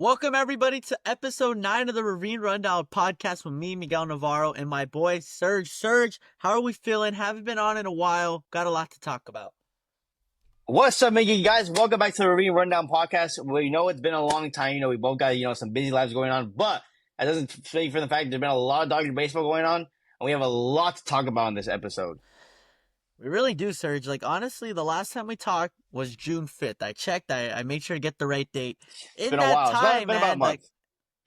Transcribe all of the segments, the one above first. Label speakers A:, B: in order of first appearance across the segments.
A: Welcome everybody to episode 9 of the Ravine Rundown podcast with me, Miguel Navarro, and my boy Serge. Serge, how are we feeling? Haven't been on in a while. Got a lot to talk about.
B: What's up, Miggy guys? Welcome back to the Ravine Rundown podcast. We know it's been a long time. We both got, some busy lives going on, but that doesn't speak for the fact there's been a lot of Dodger baseball going on, and we have a lot to talk about in this episode.
A: We really do, Serge. Honestly, the last time we talked was June 5th. I checked. I made sure to get the right date.
B: It's been a while. It's been about a month.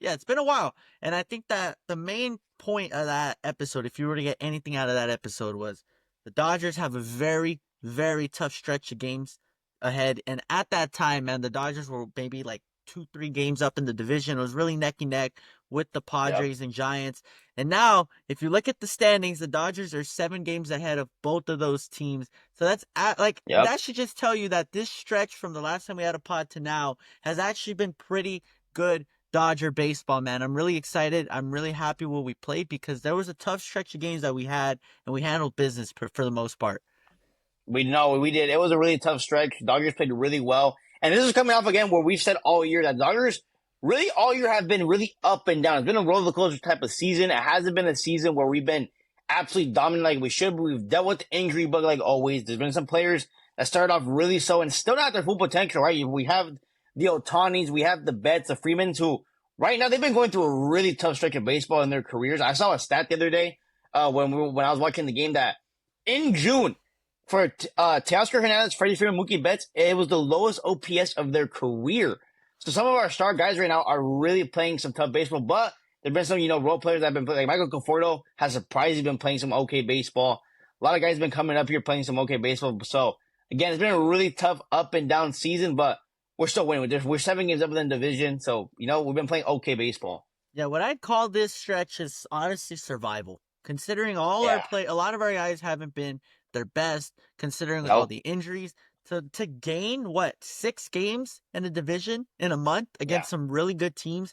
A: It's been a while. And I think that the main point of that episode, if you were to get anything out of that episode, was the Dodgers have a very, very tough stretch of games ahead. And at that time, man, the Dodgers were maybe 2-3 games up in the division. It was really neck and neck with the Padres and Giants. And now, if you look at the standings, the Dodgers are 7 games ahead of both of those teams. So that's that should just tell you that this stretch from the last time we had a pod to now has actually been pretty good Dodger baseball, man. I'm really excited. I'm really happy what we played because there was a tough stretch of games that we had, and we handled business for the most part.
B: We did. It was a really tough stretch. Dodgers played really well. And this is coming off again where we've said all year that Dodgers really all year have been really up and down. It's been a roller coaster type of season. It hasn't been a season where we've been absolutely dominant like we should, but we've dealt with the injury bug like always. There's been some players that started off really slow and still not at their full potential, right? We have the Ohtanis, we have the Betts, the Freemans, who right now they've been going through a really tough stretch of baseball in their careers. I saw a stat the other day when I was watching the game that in June, for Teoscar Hernandez, Freddie Freeman, Mookie Betts, it was the lowest OPS of their career. So some of our star guys right now are really playing some tough baseball, but there have been some, role players that have been playing. Like Michael Conforto has surprisingly been playing some okay baseball. A lot of guys have been coming up here playing some okay baseball. So, again, it's been a really tough up and down season, but we're still winning. We're 7 games up in the division, so, we've been playing okay baseball.
A: Yeah, what I'd call this stretch is honestly survival. Considering a lot of our guys haven't been their best, considering all the injuries. To gain 6 games in a division in a month against some really good teams,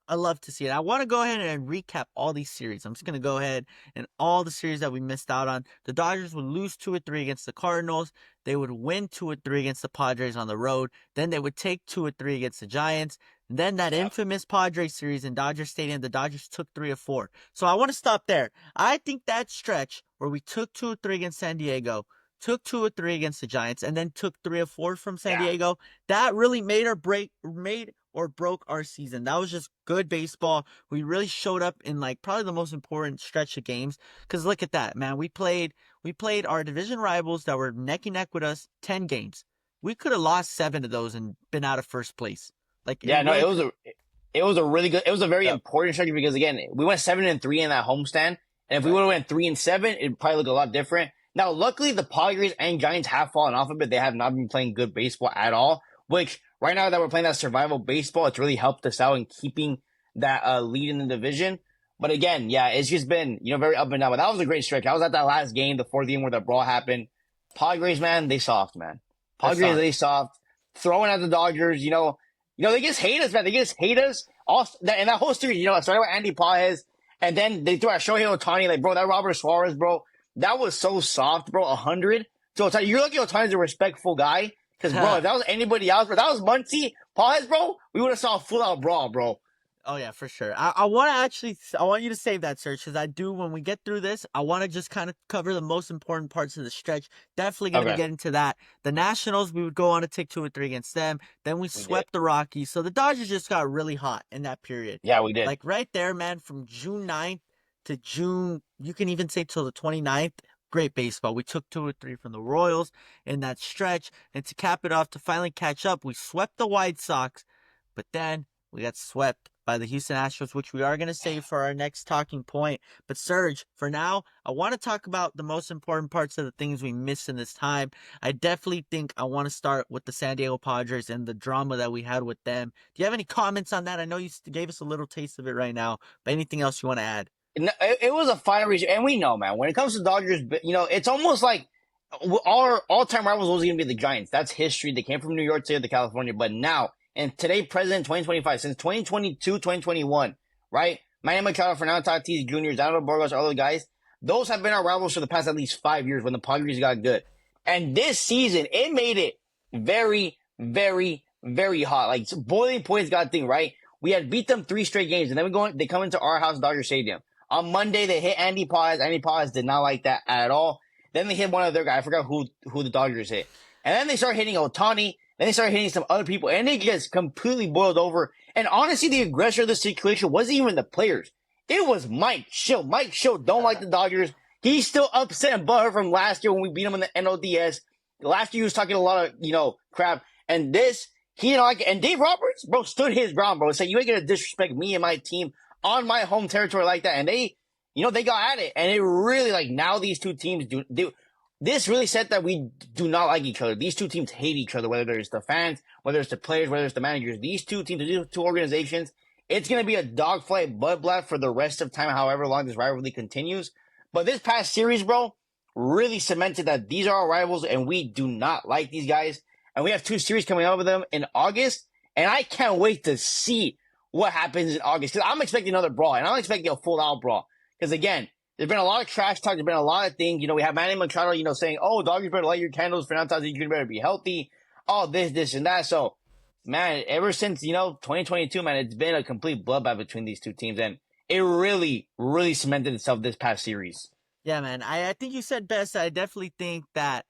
A: I love to see it. I want to go ahead and recap all these series. I'm just going to go ahead and all the series that we missed out on. The Dodgers would lose 2 or 3 against the Cardinals. They would win 2 or 3 against the Padres on the road. Then they would take 2 or 3 against the Giants. And then that infamous Padres series in Dodger Stadium, the Dodgers took 3 or 4. So I want to stop there. I think that stretch where we took 2 or 3 against San Diego, took 2 or 3 against the Giants, and then took 3 or 4 from San Diego, that really made or broke our season. That was just good baseball. We really showed up in probably the most important stretch of games. Because look at that, man. We played our division rivals that were neck and neck with us 10 games. We could have lost 7 of those and been out of first place.
B: It was a very important stretch because again, we went 7-3 in that homestand, and if we would have went 3-7, it'd probably look a lot different. Now, luckily, the Padres and Giants have fallen off a bit. They have not been playing good baseball at all, which right now that we're playing that survival baseball, it's really helped us out in keeping that lead in the division. But again, it's just been, very up and down. But that was a great stretch. I was at that last game, the 4th game where the brawl happened. Padres, man, they soft, man. Padres, they soft. Throwing at the Dodgers, they just hate us, man. They just hate us. And that whole series, it started with Andy Paez, and then they threw at Shohei Ohtani. Bro, that Robert Suarez, bro, that was so soft, bro. 100. So you're lucky Ohtani's a respectful guy. Because, bro, if that was anybody else, bro, that was Munciy, Paez, bro, we would have saw a full-out brawl, bro.
A: Oh, yeah, for sure. I want you to save that, Serge, because when we get through this, I want to just kind of cover the most important parts of the stretch. Definitely going to get into that. The Nationals, we would go on to take 2 or 3 against them. Then we swept the Rockies. So the Dodgers just got really hot in that period.
B: Yeah, we did.
A: Right there, man, from June 9th to June, you can even say till the 29th, great baseball. We took 2 or 3 from the Royals in that stretch. And to cap it off, to finally catch up, we swept the White Sox. But then we got swept by the Houston Astros, which we are going to save for our next talking point. But Serge, for now, I want to talk about the most important parts of the things we missed in this time. I definitely think I want to start with the San Diego Padres and the drama that we had with them. Do you have any comments on that? I know you gave us a little taste of it right now, but anything else you want to add?
B: It was a fire race, and we know, man, when it comes to Dodgers, it's almost like our all-time rivals was going to be the Giants. That's history. They came from New York to California, but now, and today, President 2025, since 2022, 2021, right? Manny Machado, Fernando Tatis Jr., Donald Burgos, all those guys, those have been our rivals for the past at least 5 years when the Padres got good. And this season, it made it very, very, very hot. Boiling points got thing, right? We had beat them 3 straight games, and then they come into our house, Dodger Stadium. On Monday, they hit Andy Paz. Andy Paz did not like that at all. Then they hit one of their guys. I forgot who the Dodgers hit. And then they start hitting Ohtani. Then they started hitting some other people, and it just completely boiled over. And honestly, the aggressor of the situation wasn't even the players. It was Mike Schill. Mike Schill don't like the Dodgers. He's still upset and butthurt from last year when we beat him in the NLDS. Last year he was talking a lot of, crap. And this, and Dave Roberts, bro, stood his ground, bro. Said, you ain't gonna disrespect me and my team on my home territory like that. And they got at it. And it really, now these two teams this really said that we do not like each other. These two teams hate each other, whether it's the fans, whether it's the players, whether it's the managers. These two teams, these two organizations, it's going to be a dogfight bloodbath for the rest of time, however long this rivalry continues. But this past series, bro, really cemented that these are our rivals and we do not like these guys. And we have 2 series coming up with them in August. And I can't wait to see what happens in August. Because I'm expecting another brawl. And I'm expecting a full-out brawl. Because, again, there's been a lot of trash talk. There's been a lot of things. We have Manny Machado, saying, oh, Dodgers better light your candles. Fernando Tatis Jr. better be healthy. All this, and that. So, man, ever since, 2022, man, it's been a complete bloodbath between these two teams. And it really, really cemented itself this past series.
A: Yeah, man. I think you said best. I definitely think that,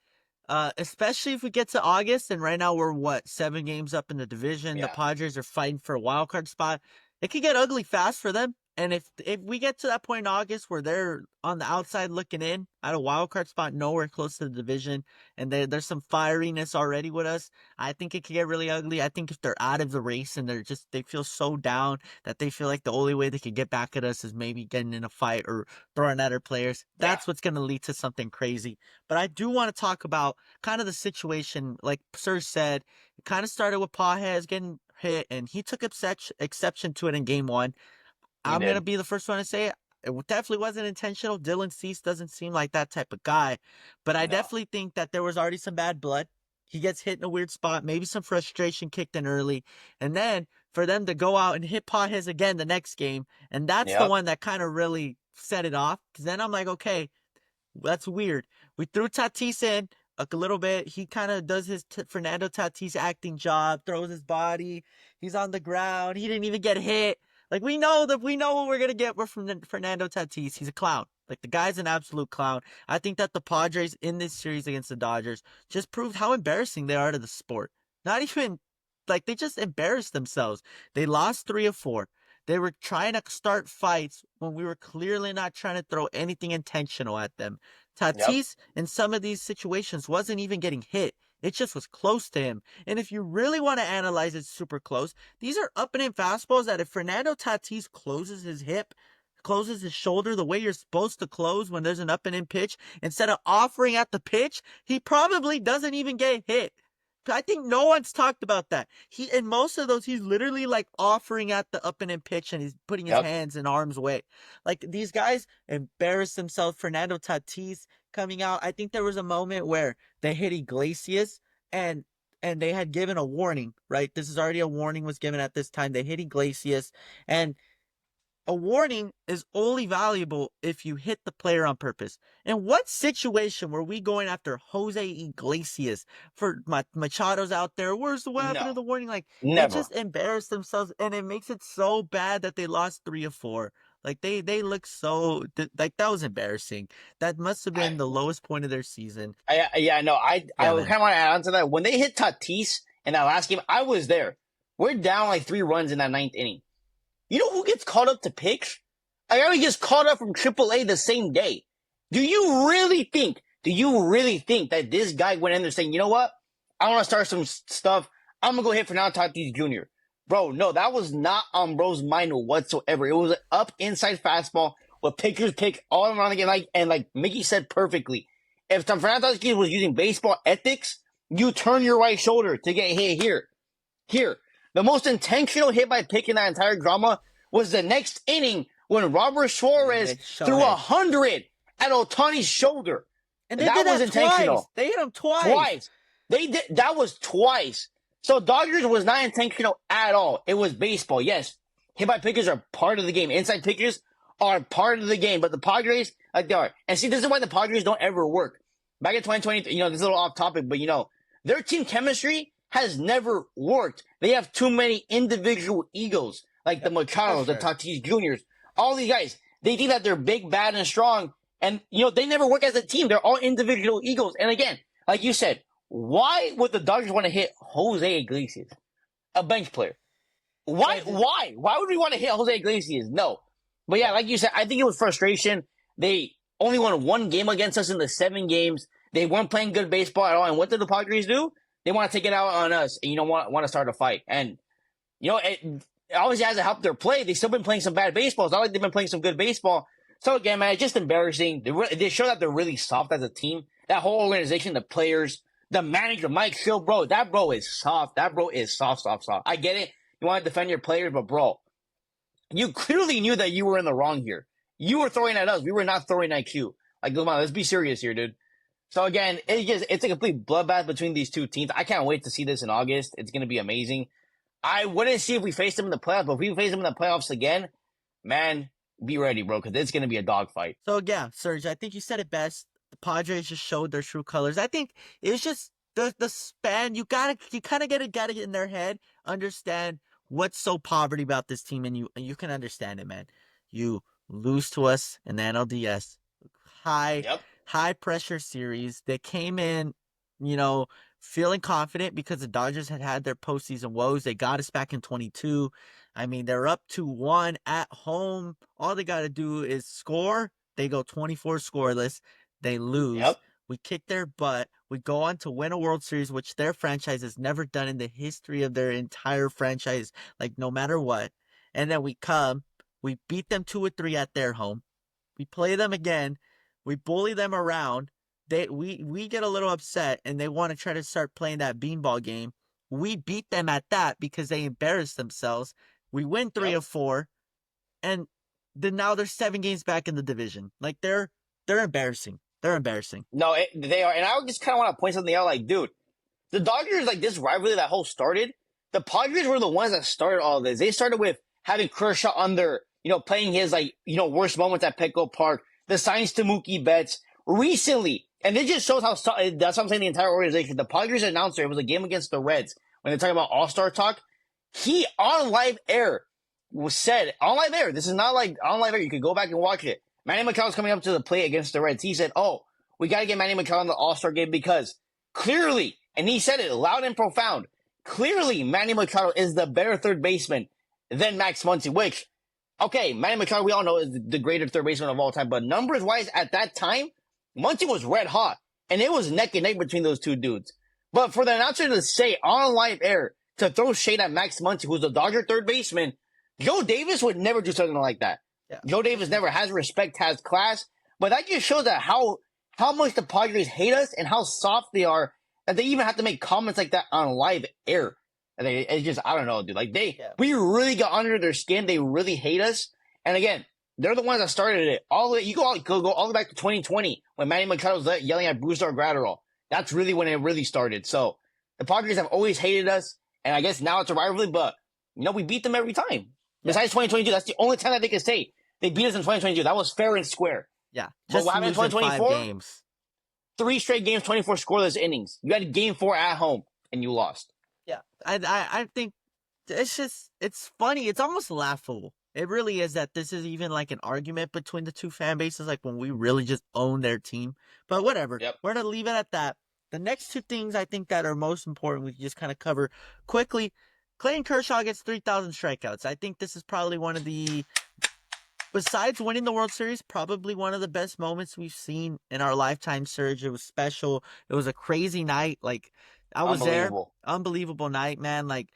A: especially if we get to August, and right now we're, 7 games up in the division. Yeah. The Padres are fighting for a wild card spot. It could get ugly fast for them. And if we get to that point in August where they're on the outside looking in at a wild card spot, nowhere close to the division, and there's some fieriness already with us, I think it could get really ugly. I think if they're out of the race and they feel so down that they feel like the only way they could get back at us is maybe getting in a fight or throwing at our players, that's what's going to lead to something crazy. But I do want to talk about kind of the situation, like Serge said, it kind of started with Pages getting hit, and he took exception to it in game 1. I'm going to be the first one to say it. It definitely wasn't intentional. Dylan Cease doesn't seem like that type of guy. But I definitely think that there was already some bad blood. He gets hit in a weird spot. Maybe some frustration kicked in early. And then for them to go out and hit Pages again the next game. And that's the one that kind of really set it off. Because then I'm like, okay, that's weird. We threw Tatis in a little bit. He kind of does his Fernando Tatis acting job, throws his body. He's on the ground. He didn't even get hit. Like, we know what we're going to get from Fernando Tatis. He's a clown. Like, the guy's an absolute clown. I think that the Padres in this series against the Dodgers just proved how embarrassing they are to the sport. Not even, they just embarrassed themselves. They lost 3 of 4. They were trying to start fights when we were clearly not trying to throw anything intentional at them. Tatis, in some of these situations, wasn't even getting hit. It just was close to him. And if you really want to analyze it super close, these are up and in fastballs that if Fernando Tatis closes his hip, closes his shoulder the way you're supposed to close when there's an up and in pitch, instead of offering at the pitch, he probably doesn't even get hit. I think no one's talked about that. In most of those, he's literally offering at the up and in pitch, and he's putting his hands and arms away. These guys embarrassed themselves. Fernando Tatis coming out. I think there was a moment where they hit Iglesias and they had given a warning, right? This is already a warning was given at this time. They hit Iglesias, and a warning is only valuable if you hit the player on purpose. In what situation were we going after Jose Iglesias for Machado's out there? Where's the weapon of the warning? Never. They just embarrassed themselves, and it makes it so bad that they lost 3 of 4. They look so that was embarrassing. That must have been the lowest point of their season.
B: I kind of want to add on to that. When they hit Tatis in that last game, I was there. We're down 3 runs in that 9th inning. You know who gets called up to pitch? A guy who gets called up from AAA the same day. Do you really think that this guy went in there saying, you know what? I want to start some stuff. I'm going to go hit Fernando Tatis Jr. Bro, no, that was not on bro's mind whatsoever. It was an up inside fastball with pitchers pick all around again. And like Mickey said perfectly, if Fernando Tatis was using baseball ethics, you turn your right shoulder to get hit here. Here. The most intentional hit by pitch in that entire drama was the next inning when Robert Suarez threw 100 at Ohtani's shoulder.
A: And that was intentional. Twice. They hit him twice.
B: They did. That was twice. So Dodgers was not intentional at all. It was baseball. Yes, hit by pitchers are part of the game. Inside pitchers are part of the game. But the Padres, they are. And see, this is why the Padres don't ever work. Back in 2020, this is a little off topic, but their team chemistry has never worked. They have too many individual egos. like the Machados, the Tatis Juniors, all these guys. They think that they're big, bad, and strong, and they never work as a team. They're all individual egos. And again, like you said, why would the Dodgers want to hit Jose Iglesias, a bench player? Why? Why would we want to hit Jose Iglesias? No. But yeah, like you said, I think it was frustration. They only won one game against us in the 7 games. They weren't playing good baseball at all. And what did the Padres do? They want to take it out on us and want to start a fight. And it obviously hasn't helped their play. They've still been playing some bad baseball. It's not like they've been playing some good baseball. So again, man, it's just embarrassing. They show that they're really soft as a team. That whole organization, the players, the manager, Mike Schill, bro, that bro is soft. That bro is soft. I get it. You want to defend your players, but bro, you clearly knew that you were in the wrong here. You were throwing at us. We were not throwing at you. Like, come on, let's be serious here, dude. So again, it's a complete bloodbath between these two teams. I can't wait to see this in August. It's going to be amazing. I wouldn't see if we faced them in the playoffs, but if we face them in the playoffs again, man, be ready, bro, because it's going to be a dogfight.
A: So yeah, Serge, I think you said it best. The Padres just showed their true colors. I think it's just the span. You kind of gotta get in their head, understand what's so poverty about this team, and you can understand it, man. You lose to us in the NLDS, high pressure series. They came in, feeling confident because the Dodgers had their postseason woes. They got us back in 22. I mean, they're up 2-1 at home. All they got to do is score. They go 24 scoreless. They lose.
B: Yep.
A: We kick their butt. We go on to win a World Series, which their franchise has never done in the history of their entire franchise, like no matter what. And then we beat them 2-3 at their home. We play them again. We bully them around. We get a little upset, and they want to try to start playing that beanball game. We beat them at that because they embarrassed themselves. We win 3 of 4, and then now they're 7 games back in the division. Like they're embarrassing. They're embarrassing.
B: No, they are. And I just kind of want to point something out. Like, dude, the Dodgers, like this rivalry that whole started, the Padres were the ones that started all this. They started with having Kershaw under, playing his worst moments at Petco Park, the signs to Mookie Betts recently. And it just shows that's what I'm saying, the entire organization. The Padres announcer, it was a game against the Reds, when they're talking about All-Star talk, he on live air said, on live air, this is not like on live air, you could go back and watch it. Manny Machado's coming up to the plate against the Reds. He said, we got to get Manny Machado in the All-Star game because clearly, and he said it loud and profound, clearly Manny Machado is the better third baseman than Max Munciy, which, okay, Manny Machado, we all know, is the greatest third baseman of all time, but numbers-wise, at that time, Munciy was red hot, and it was neck and neck between those two dudes. But for the announcer to say on live air, to throw shade at Max Munciy, who's the Dodger third baseman, Joe Davis would never do something like that. Yeah. Joe Davis never has respect, has class, but that just shows that how much the Padres hate us and how soft they are that they even have to make comments like that on live air. And it's just, I don't know, dude. Like we really got under their skin. They really hate us. And again, they're the ones that started it. You go all the way back to 2020 when Manny Machado was yelling at Brusdar Graterol. That's really when it really started. So the Padres have always hated us, and I guess now it's a rivalry, but we beat them every time. Yeah. Besides 2022, that's the only time that they can say they beat us in 2022. That was fair and square.
A: Yeah.
B: But what happened in 2024? 5 games. 3 straight games, 24 scoreless innings. You had game 4 at home, and you lost.
A: Yeah. I think it's funny. It's almost laughable. It really is that this is even like an argument between the two fan bases, like when we really just own their team. But whatever. Yep. We're going to leave it at that. The next 2 things I think that are most important, we can just kind of cover quickly. Clayton Kershaw gets 3,000 strikeouts. I think this is probably one of the, besides winning the World Series, probably one of the best moments we've seen in our lifetime, Serge. It was special. It was a crazy night. Like, I was there. Unbelievable night, man. Like,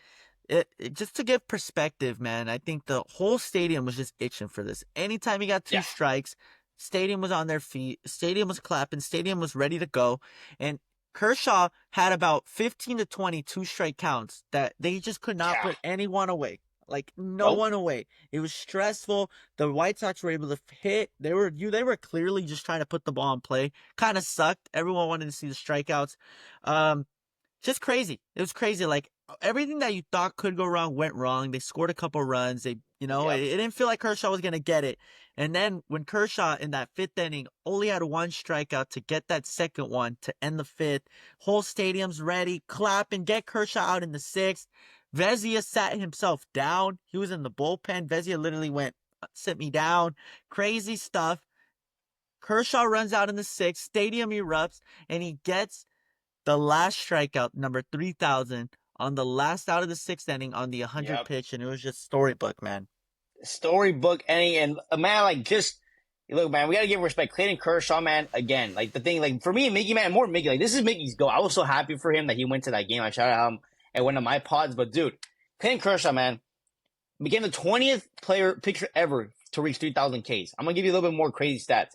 A: it just to give perspective, man, I think the whole stadium was just itching for this. Anytime he got 2 strikes, stadium was on their feet, stadium was clapping, stadium was ready to go. And Kershaw had about 15 to 20 2-strike counts that they just could not put anyone away. Like no one away. It was stressful. The White Sox were able to hit. They were clearly just trying to put the ball in play. Kind of sucked. Everyone wanted to see the strikeouts. Just crazy. It was crazy. Like everything that you thought could go wrong went wrong. They scored a couple runs. It didn't feel like Kershaw was gonna get it. And then when Kershaw in that 5th inning only had 1 strikeout to get that second one to end the 5th, whole stadium's ready, clap and get Kershaw out in the 6th. Vezina sat himself down. He was in the bullpen. Vezina literally went, sit me down. Crazy stuff. Kershaw runs out in the sixth. Stadium erupts, and he gets the last strikeout, number 3,000, on the last out of the sixth inning on the 100 pitch, and it was just storybook, man.
B: Storybook inning, and man, like just look, man, we gotta give respect. Clayton Kershaw, man, again, like the thing, like for me and Mickey, man, more Mickey, like this is Mickey's goal. I was so happy for him that he went to that game. I shouted out him at one of my pods, but dude, Clayton Kershaw, man, became the 20th pitcher ever to reach 3,000 Ks. I'm gonna give you a little bit more crazy stats.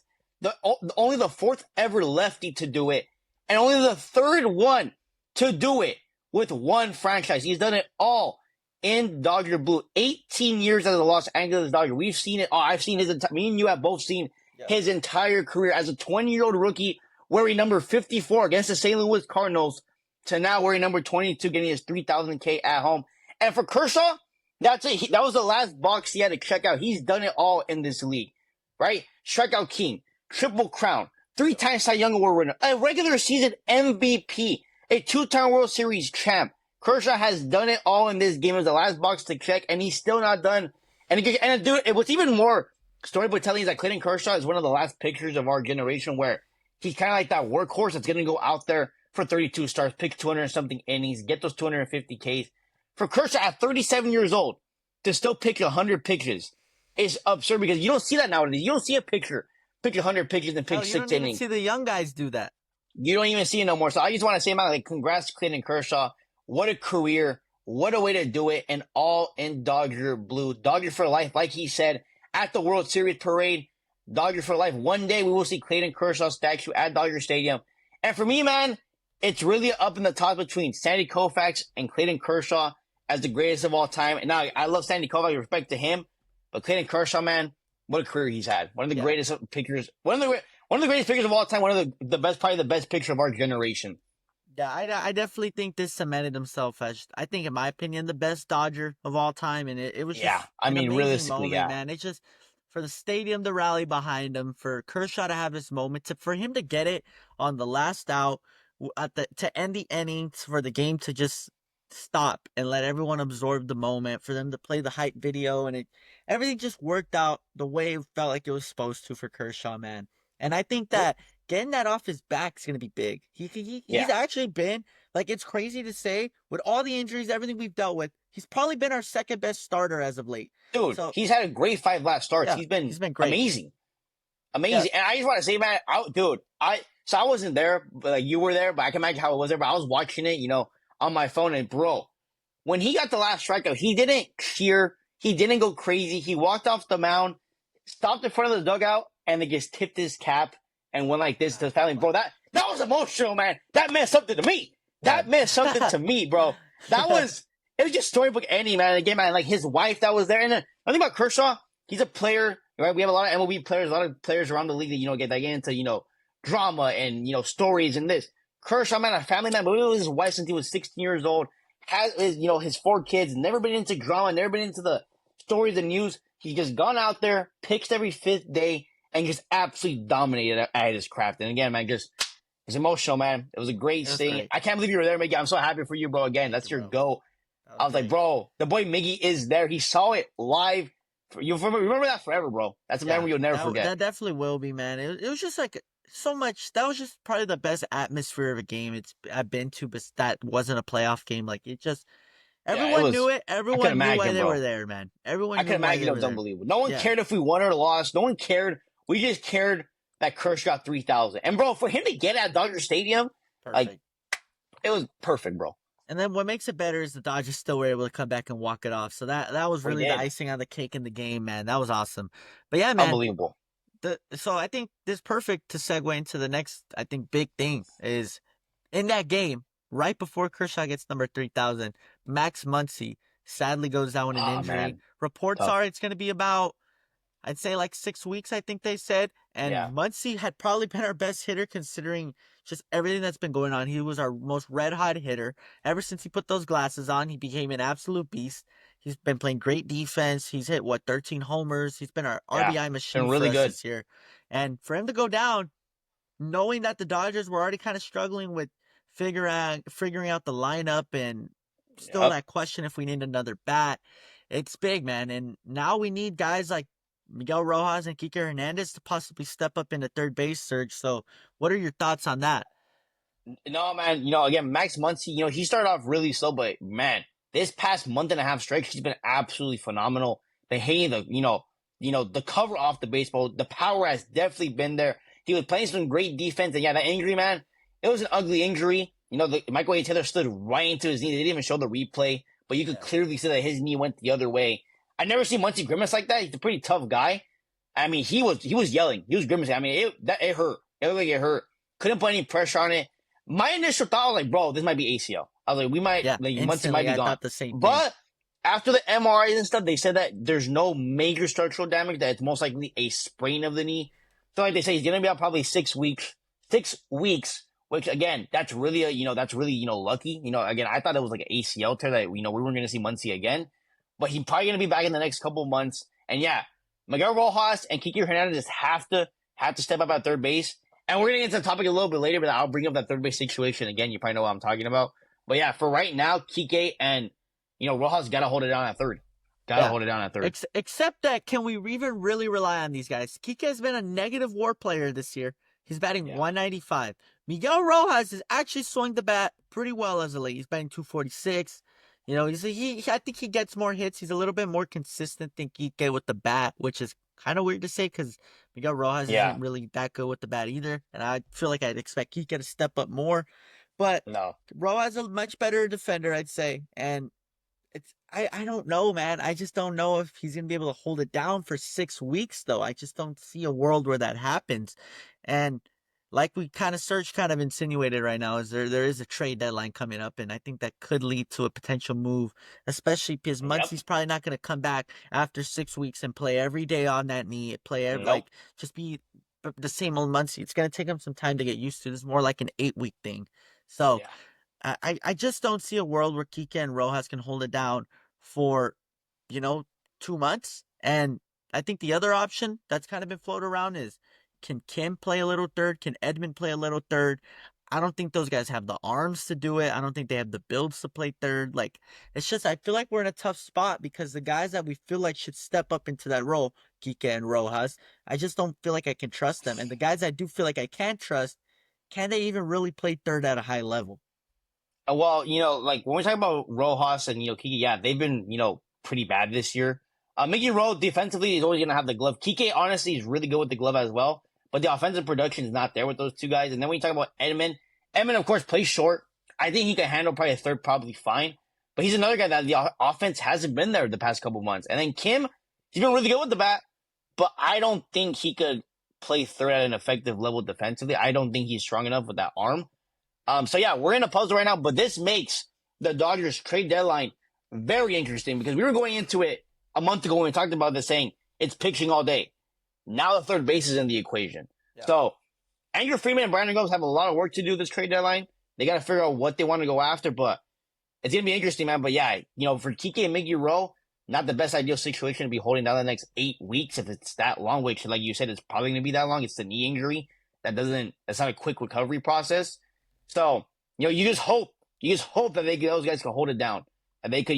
B: Only the fourth ever lefty to do it, and only the third one to do it with one franchise. He's done it all in Dodger blue. 18 years as a Los Angeles Dodger. We've seen it all. I've seen his entire. Me and you have both seen his entire career as a 20-year-old rookie, wearing number 54 against the St. Louis Cardinals, to now wearing number 22, getting his 3,000 K at home. And for Kershaw, that's it. That was the last box he had to check out. He's done it all in this league, right? Strikeout king, Triple Crown, 3-time Cy Young Award winner, a regular season MVP, a 2-time World Series champ. Kershaw has done it all in this game. It was the last box to check, and he's still not done. And dude, what's even more storybook telling is that Clayton Kershaw is one of the last pitchers of our generation where he's kind of like that workhorse that's going to go out there for 32 starts, pitch 200 and something innings, get those 250 Ks. For Kershaw at 37 years old to still pitch 100 pitches is absurd, because you don't see that nowadays. You don't see a pitcher pitch 100 pitches and pitch 6 innings. You don't even
A: see the young guys do that.
B: You don't even see it no more. So I just want to say, man, like, congrats to Clayton Kershaw. What a career. What a way to do it. And all in Dodger blue. Dodger for life, like he said, at the World Series parade. Dodger for life. One day we will see Clayton Kershaw statue at Dodger Stadium. And for me, man, it's really up in the toss between Sandy Koufax and Clayton Kershaw as the greatest of all time. And now, I love Sandy Koufax, respect to him. But Clayton Kershaw, man, what a career he's had. One of the greatest pitchers. One of the greatest pitchers of all time. One of the best, probably the best pitcher of our generation.
A: Yeah, I definitely think this cemented himself as, I think, in my opinion, the best Dodger of all time. And it was just an amazing
B: realistically,
A: moment, man. It's just for the stadium to rally behind him, for Kershaw to have this moment, for him to get it on the last out to end the innings, for the game to just stop and let everyone absorb the moment, for them to play the hype video, and everything just worked out the way it felt like it was supposed to for Kershaw, man. And I think that getting that off his back is going to be big. He's actually been, like, it's crazy to say, with all the injuries, everything we've dealt with, he's probably been our second best starter as of late.
B: Dude, he's had a great 5 last starts. He's been great. Amazing. Yeah. And I just want to say, man, I wasn't there, but like, you were there, but I can imagine how it was there. But I was watching it, on my phone, and bro, when he got the last strikeout, he didn't cheer. He didn't go crazy. He walked off the mound, stopped in front of the dugout, and then just tipped his cap and went like this to his family. Bro, that was emotional, man. That meant something to me. That meant something to me, bro. It was just storybook ending, man. Again, man, like his wife that was there. And then I think about Kershaw, he's a player, right? We have a lot of MLB players, a lot of players around the league that, get into, drama and, stories and this. Kershaw, man, a family man, but it was his wife since he was 16 years old. Has his 4 kids, never been into drama, never been into the stories and news. He's just gone out there, pitched every 5th day, and just absolutely dominated at his craft. And again, man, it's emotional, man. It was a great thing. Great. I can't believe you were there, Miggy. I'm so happy for you, bro. Again, that's your go. I was like, bro, the boy Miggy is there. He saw it live. You'll remember that forever, bro. That's a memory you'll never forget.
A: That definitely will be, man. It was just like so much. That was just probably the best atmosphere of a game I've been to, but that wasn't a playoff game. Like, it just, everyone knew it. Everyone knew why they were there, man. Everyone. I can imagine
B: it was unbelievable. No one cared if we won or lost. No one cared. We just cared that Kershaw got 3,000. And, bro, for him to get at Dodger Stadium, like, it was perfect, bro.
A: And then what makes it better is the Dodgers still were able to come back and walk it off. So that was really the icing on the cake in the game, man. That was awesome. But, yeah, man.
B: Unbelievable.
A: So I think this is perfect to segue into the next, I think, big thing is in that game, right before Kershaw gets number 3,000, Max Munciy sadly goes down with an injury. Man. Reports are it's going to be about, I'd say, like 6 weeks, I think they said. And Munciy had probably been our best hitter considering just everything that's been going on. He was our most red-hot hitter. Ever since he put those glasses on, he became an absolute beast. He's been playing great defense. He's hit, 13 homers. He's been our RBI machine
B: really
A: for us
B: good
A: this year. And for him to go down, knowing that the Dodgers were already kind of struggling with figuring out the lineup and still that question if we need another bat. It's big, man. And now we need guys like Miguel Rojas and Kike Hernandez to possibly step up into third base, Serge. So what are your thoughts on that?
B: No, man. Again, Max Munciy, he started off really slow, but man, this past month and a half stretch, he's been absolutely phenomenal. Been hitting the cover off the baseball. The power has definitely been there. He was playing some great defense, and yeah, that injury, man, it was an ugly injury. Michael A. Taylor stood right into his knee. They didn't even show the replay, but you could clearly see that his knee went the other way. I never seen Munciy grimace like that. He's a pretty tough guy. I mean, he was yelling. He was grimacing. I mean, it hurt. It looked like it hurt. Couldn't put any pressure on it. My initial thought was like, bro, this might be ACL. I was like, Munciy might be gone.
A: The same
B: but after the MRIs and stuff, they said that there's no major structural damage, that it's most likely a sprain of the knee. So like they say, he's going to be out probably 6 weeks. 6 weeks, which again, that's really lucky. Again, I thought it was like an ACL tear that, we weren't going to see Munciy again. But he's probably going to be back in the next couple of months. And yeah, Miguel Rojas and Kike Hernandez just have to step up at third base. And we're going to get into the topic a little bit later, but I'll bring up that third base situation again. You probably know what I'm talking about. But yeah, for right now, Kike and, Rojas got to hold it down at third. Hold it down at third.
A: Except that, can we even really rely on these guys? Kike has been a negative WAR player this year. He's batting 195. Miguel Rojas is actually swung the bat pretty well as of late. He's batting 246. I think he gets more hits. He's a little bit more consistent than Kike with the bat, which is kind of weird to say because Miguel Rojas isn't really that good with the bat either. And I feel like I'd expect Kike to step up more. But
B: no,
A: Rojas is a much better defender, I'd say. And I don't know, man. I just don't know if he's going to be able to hold it down for 6 weeks, though. I just don't see a world where that happens. And like Serge kind of insinuated right now, is there is a trade deadline coming up, and I think that could lead to a potential move, especially because Muncie's probably not going to come back after 6 weeks and play every day on that knee, just be the same old Munciy. It's going to take him some time to get used to. This is more like an 8-week thing. So I just don't see a world where Kike and Rojas can hold it down for, 2 months. And I think the other option that's kind of been floated around is, can Kim play a little third? Can Edman play a little third? I don't think those guys have the arms to do it. I don't think they have the builds to play third. It's just, I feel like we're in a tough spot because the guys that we feel like should step up into that role, Kike and Rojas, I just don't feel like I can trust them. And the guys I do feel like I can trust, can they even really play third at a high level?
B: Well, when we talk about Rojas and, Kike, they've been, pretty bad this year. Mickey Rowe defensively is always going to have the glove. Kike, honestly, is really good with the glove as well. But the offensive production is not there with those two guys. And then when you talk about Edman, of course, plays short. I think he can handle probably a third probably fine. But he's another guy that the offense hasn't been there the past couple months. And then Kim, he's been really good with the bat. But I don't think he could play third at an effective level defensively. I don't think he's strong enough with that arm. So yeah, we're in a puzzle right now. But this makes the Dodgers trade deadline very interesting because we were going into it a month ago when we talked about this saying it's pitching all day. Now the third base is in the equation. Yeah. So Andrew Freeman and Brandon Gomes have a lot of work to do this trade deadline. They got to figure out what they want to go after, but it's going to be interesting, man. But yeah, for Kike and Miggy Rowe, not the best ideal situation to be holding down the next 8 weeks if it's that long, which, like you said, it's probably going to be that long. It's the knee injury. That's not a quick recovery process. So, you just hope that those guys can hold it down and they could,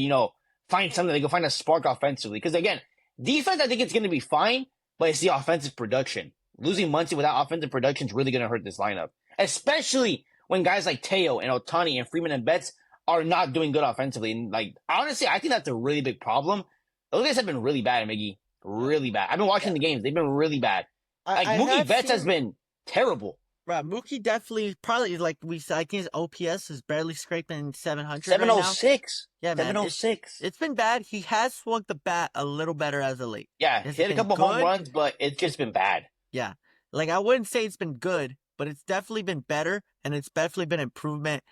B: find something. They can find a spark offensively. Because again, defense, I think it's going to be fine. But it's the offensive production. Losing Munciy without offensive production is really going to hurt this lineup. Especially when guys like Teo and Ohtani and Freeman and Betts are not doing good offensively. And honestly, I think that's a really big problem. Those guys have been really bad, Miggy. Really bad. I've been watching the games. They've been really bad. Mookie Betts has been terrible.
A: Right, Mookie definitely probably I think his OPS is barely scraping 700.
B: 706.
A: Right now. Yeah, man.
B: 706.
A: It's been bad. He has swung the bat a little better as of late.
B: Yeah, he had a couple home runs, but it's just been bad.
A: Yeah. I wouldn't say it's been good, but it's definitely been better, and it's definitely been improvement.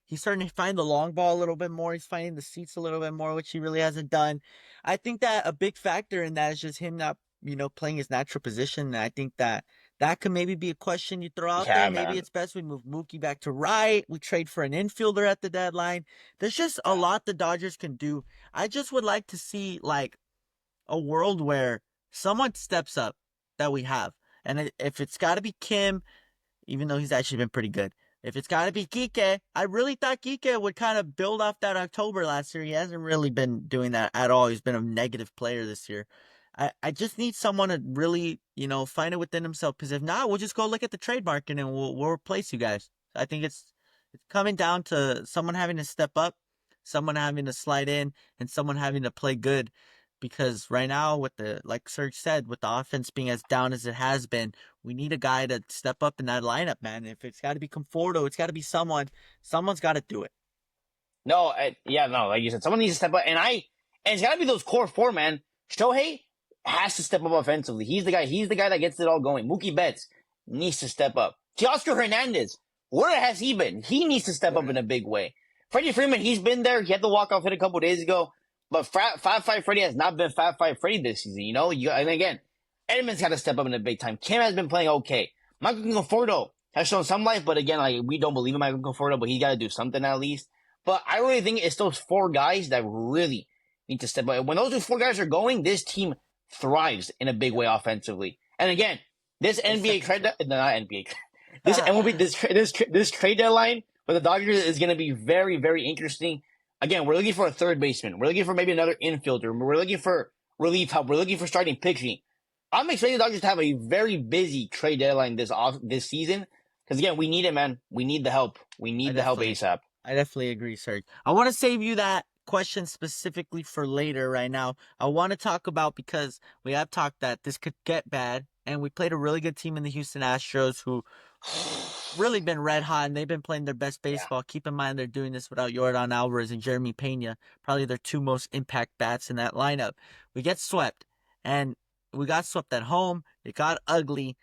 A: He's starting to find the long ball a little bit more. He's finding the seats a little bit more, which he really hasn't done. I think that a big factor in that is just him not, playing his natural position. And I think that could maybe be a question you throw out there.
B: Man.
A: Maybe it's best we move Mookie back to right. We trade for an infielder at the deadline. There's just a lot the Dodgers can do. I just would like to see a world where someone steps up that we have. And if it's got to be Kim, even though he's actually been pretty good, If it's got to be Kike, I really thought Kike would kind of build off that October last year. He hasn't really been doing that at all. He's been a negative player this year. I just need someone to really, find it within himself. Because if not, we'll just go look at the trade market and we'll replace you guys. I think it's coming down to someone having to step up, someone having to slide in, and someone having to play good. Because right now, like Serge said, with the offense being as down as it has been, we need a guy to step up in that lineup, man. If it's got to be Conforto, it's got to be someone. Someone's got to do it.
B: No, no, like you said, someone needs to step up, and it's got to be those core four, man. Shohei has to step up offensively. He's the guy. He's the guy that gets it all going. Mookie Betts needs to step up. Teoscar Hernandez, where has he been? He needs to step up in a big way. Freddie Freeman, he's been there. He had the walk-off hit a couple days ago. But 5-5 Freddie has not been 5-5 Freddie this season, and again, Edmonds got to step up in the big time. Kim has been playing okay. Michael Conforto has shown some life, but again, we don't believe in Michael Conforto, but he got to do something at least. But I really think it's those four guys that really need to step up. When those four guys are going, this team thrives in a big way offensively. And again, this NBA trade, not NBA, this MLB, this trade deadline for the Dodgers is going to be very, very interesting. Again, we're looking for a third baseman. We're looking for maybe another infielder. We're looking for relief help. We're looking for starting pitching. I'm expecting the Dodgers to have a very busy trade deadline this season. Because again, we need it, man. We need the help. We need the help ASAP.
A: I definitely agree, Serge. I want to save you that question specifically for later right now. I want to talk about, because we have talked that this could get bad, and we played a really good team in the Houston Astros who really been red hot, and they've been playing their best baseball. Yeah. Keep in mind they're doing this without Yordan Alvarez and Jeremy Pena, probably their two most impact bats in that lineup. We get swept, and we got swept at home. It got ugly.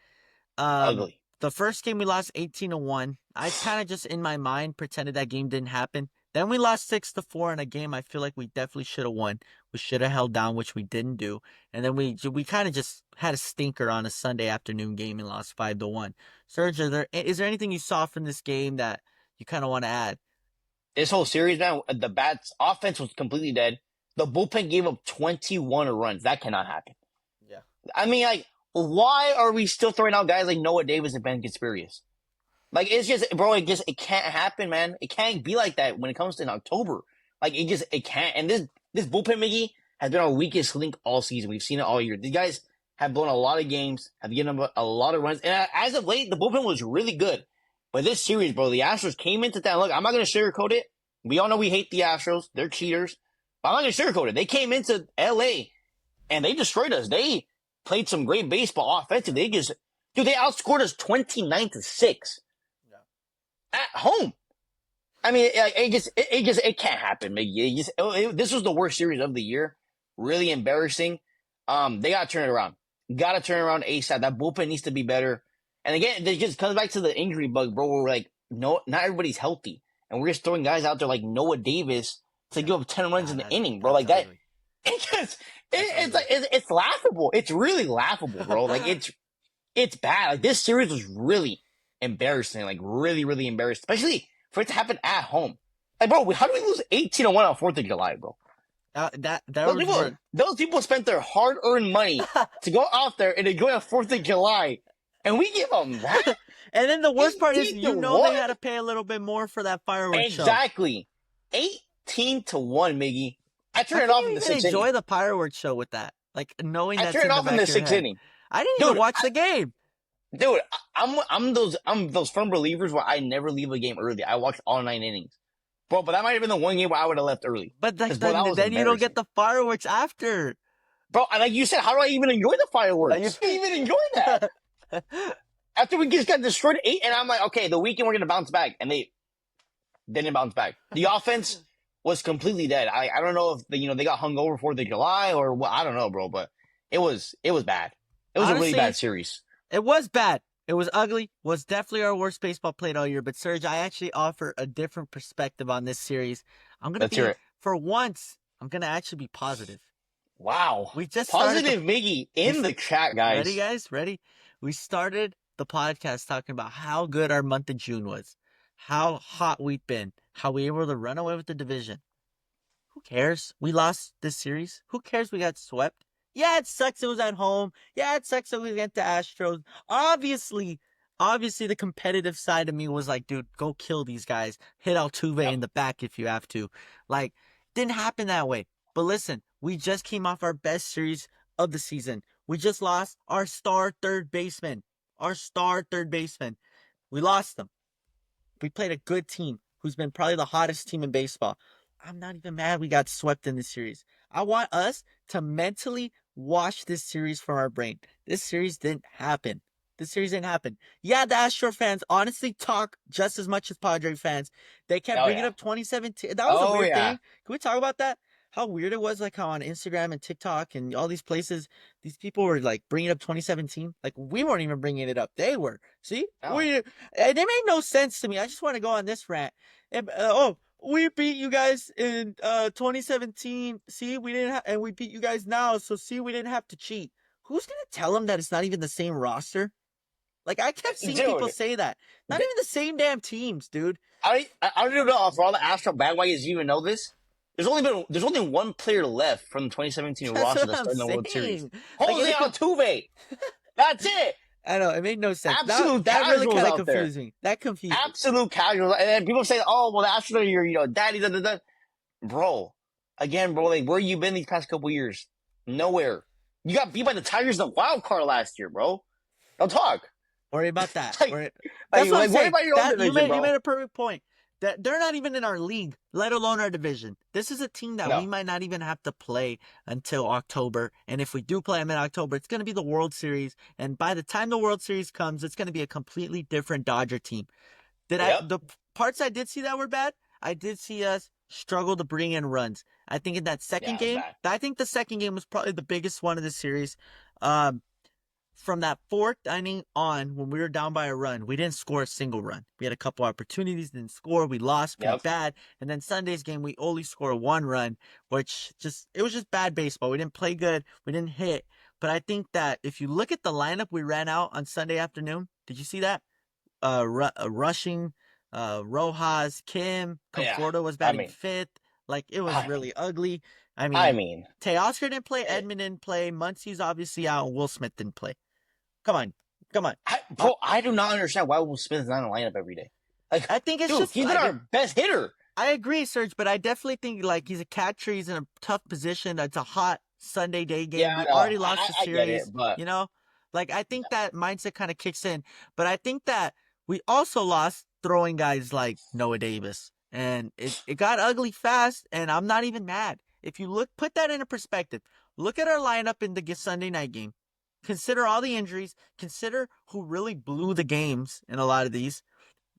B: Ugly.
A: The first game we lost 18-1. I kind of just in my mind pretended that game didn't happen. Then we lost 6-4 in a game I feel like we definitely should have won. We should have held down, which we didn't do. And then we kind of just had a stinker on a Sunday afternoon game and lost 5-1. Serge, is there anything you saw from this game that you kind of want to add?
B: This whole series, man, the bats offense was completely dead. The bullpen gave up 21 runs. That cannot happen.
A: Yeah.
B: I mean, like, why are we still throwing out guys like Noah Davis and Ben Conspirius? Like, it's just, bro, it can't happen, man. It can't be like that when it comes to in October. Like, it can't. And this bullpen, Miggy, has been our weakest link all season. We've seen it all year. These guys have blown a lot of games, have given them a lot of runs. And as of late, the bullpen was really good. But this series, bro, the Astros came into that. Look, I'm not going to sugarcoat it. We all know we hate the Astros. They're cheaters. But I'm not going to sugarcoat it. They came into L.A. and they destroyed us. They played some great baseball offensively. They outscored us 29-6. At home. I mean, it can't happen, Miggy. This was the worst series of the year. Really embarrassing. They got to turn it around. Got to turn it around ASAP. That bullpen needs to be better. And again, it just comes back to the injury bug, bro. We're like, no, not everybody's healthy. And we're just throwing guys out there like Noah Davis to give up 10 runs in the inning, bro. Like that. It's laughable. It's really laughable, bro. Like it's bad. Like this series was really embarrassing. Like really, really embarrassing. Especially for it to happen at home. Like, bro, how do we lose 18-1 on 4th of July, bro? Those people spent their hard-earned money to go out there and enjoy a 4th of July, and we give them that.
A: And then the worst part is, they had to pay a little bit more for that fireworks show.
B: Exactly. 18-1, Miggy. I turned it off in the 6th inning.
A: Enjoy the fireworks show with that, like knowing that.
B: I turned it off in the 6th inning.
A: I didn't even watch the game.
B: Dude, I'm those firm believers where I never leave a game early. I watch all 9 innings. Bro, but that might have been the one game where I would have left early.
A: But then you don't get the fireworks after.
B: Bro, like you said, how do I even enjoy the fireworks? You can't even enjoy that. After we just got destroyed 8, and I'm like, okay, the weekend we're going to bounce back. And they didn't bounce back. The offense was completely dead. I don't know if they got hung over 4th of July or what. I don't know, bro, but it was bad. It was honestly a really bad series.
A: It was bad. It was ugly. Was definitely our worst baseball played all year. But Serge, I actually offer a different perspective on this series. For once, I'm gonna actually be positive.
B: Wow. We just positive Miggy in the chat, guys.
A: Ready, guys? Ready? We started the podcast talking about how good our month of June was, how hot we've been, how we were able to run away with the division. Who cares? We lost this series. Who cares? We got swept. Yeah, it sucks it was at home. Yeah, it sucks that we went to Astros. Obviously, obviously the competitive side of me was like, dude, go kill these guys. Hit Altuve in the back if you have to. Like, didn't happen that way. But listen, we just came off our best series of the season. We just lost our star third baseman. Our star third baseman. We lost them. We played a good team who's been probably the hottest team in baseball. I'm not even mad we got swept in this series. I want us to mentally wash this series from our brain. This series didn't happen. This series didn't happen. Yeah, the Astro fans honestly talk just as much as Padre fans. They kept bringing up 2017. That was a weird thing. Can we talk about that? How weird it was, like how on Instagram and TikTok and all these places, these people were like bringing up 2017. Like we weren't even bringing it up. They were. See? It made no sense to me. I just want to go on this rant. We beat you guys in 2017. See, we didn't, and we beat you guys now. So see, we didn't have to cheat. Who's gonna tell them that it's not even the same roster? Like I kept seeing people say that. Not even the same damn teams, dude.
B: I don't even know for all the Astro bandwagons you even know this. There's only one player left from the 2017 roster that's starting the World Series. Jose Altuve. That's it.
A: I know, it made no sense. That really kind of confused me. That confused me.
B: Absolute casuals. And then people say, oh, well, the Astros are your, daddy, da, da, da. Bro, again, bro, like, where you been these past couple years? Nowhere. You got beat by the Tigers in the wild card last year, bro. Don't talk.
A: Worry about that.
B: That's what I'm saying. Worry about your own division, bro.
A: You made a perfect point. That they're not even in our league, let alone our division. This is a team that we might not even have to play until October. And if we do play them in October, it's going to be the World Series. And by the time the World Series comes, it's going to be a completely different Dodger team. The parts I did see that were bad, I did see us struggle to bring in runs. I think in that second game, I think the second game was probably the biggest one of the series. From that fourth inning on, when we were down by a run, we didn't score a single run. We had a couple opportunities, didn't score. We lost pretty bad. And then Sunday's game, we only scored one run, which it was just bad baseball. We didn't play good. We didn't hit. But I think that if you look at the lineup we ran out on Sunday afternoon, did you see that? Rushing, Rojas, Kim, Conforto was batting fifth. Like, it was really ugly. I mean, Teoscar didn't play, Edman didn't play, Muncie's obviously out, and Will Smith didn't play. Come on.
B: I do not understand why Will Smith is not in the lineup every day. Like,
A: I think it's just
B: he's our best hitter.
A: I agree, Serge, but I definitely think like he's a catcher. He's in a tough position. It's a hot Sunday day game.
B: Yeah,
A: we already lost the series.
B: I get it, but...
A: You know, like I think that mindset kind of kicks in. But I think that we also lost throwing guys like Noah Davis, and it got ugly fast. And I'm not even mad. If you put that into perspective, look at our lineup in the Sunday night game. Consider all the injuries. Consider who really blew the games in a lot of these.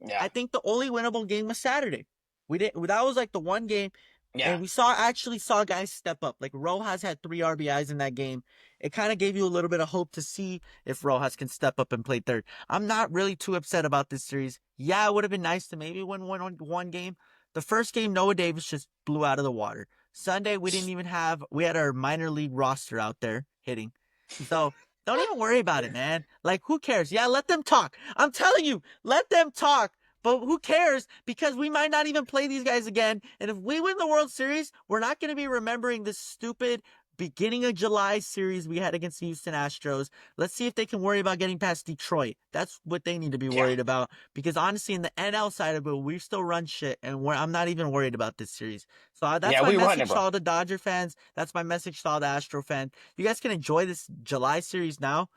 A: Yeah. I think the only winnable game was Saturday. That was like the one game. Yeah. And we actually saw guys step up. Like Rojas had 3 RBIs in that game. It kind of gave you a little bit of hope to see if Rojas can step up and play third. I'm not really too upset about this series. Yeah, it would have been nice to maybe win one game. The first game, Noah Davis just blew out of the water. Sunday, we had our minor league roster out there hitting. So don't even worry about it, man. Like, who cares? Yeah, let them talk. I'm telling you, let them talk. But who cares? Because we might not even play these guys again. And if we win the World Series, we're not going to be remembering this stupid beginning of July series we had against the Houston Astros. Let's see if they can worry about getting past Detroit. That's what they need to be worried about. Because honestly, in the NL side of it, we still run shit. And I'm not even worried about this series. So that's my message to all the Dodger fans. That's my message to all the Astro fans. You guys can enjoy this July series now.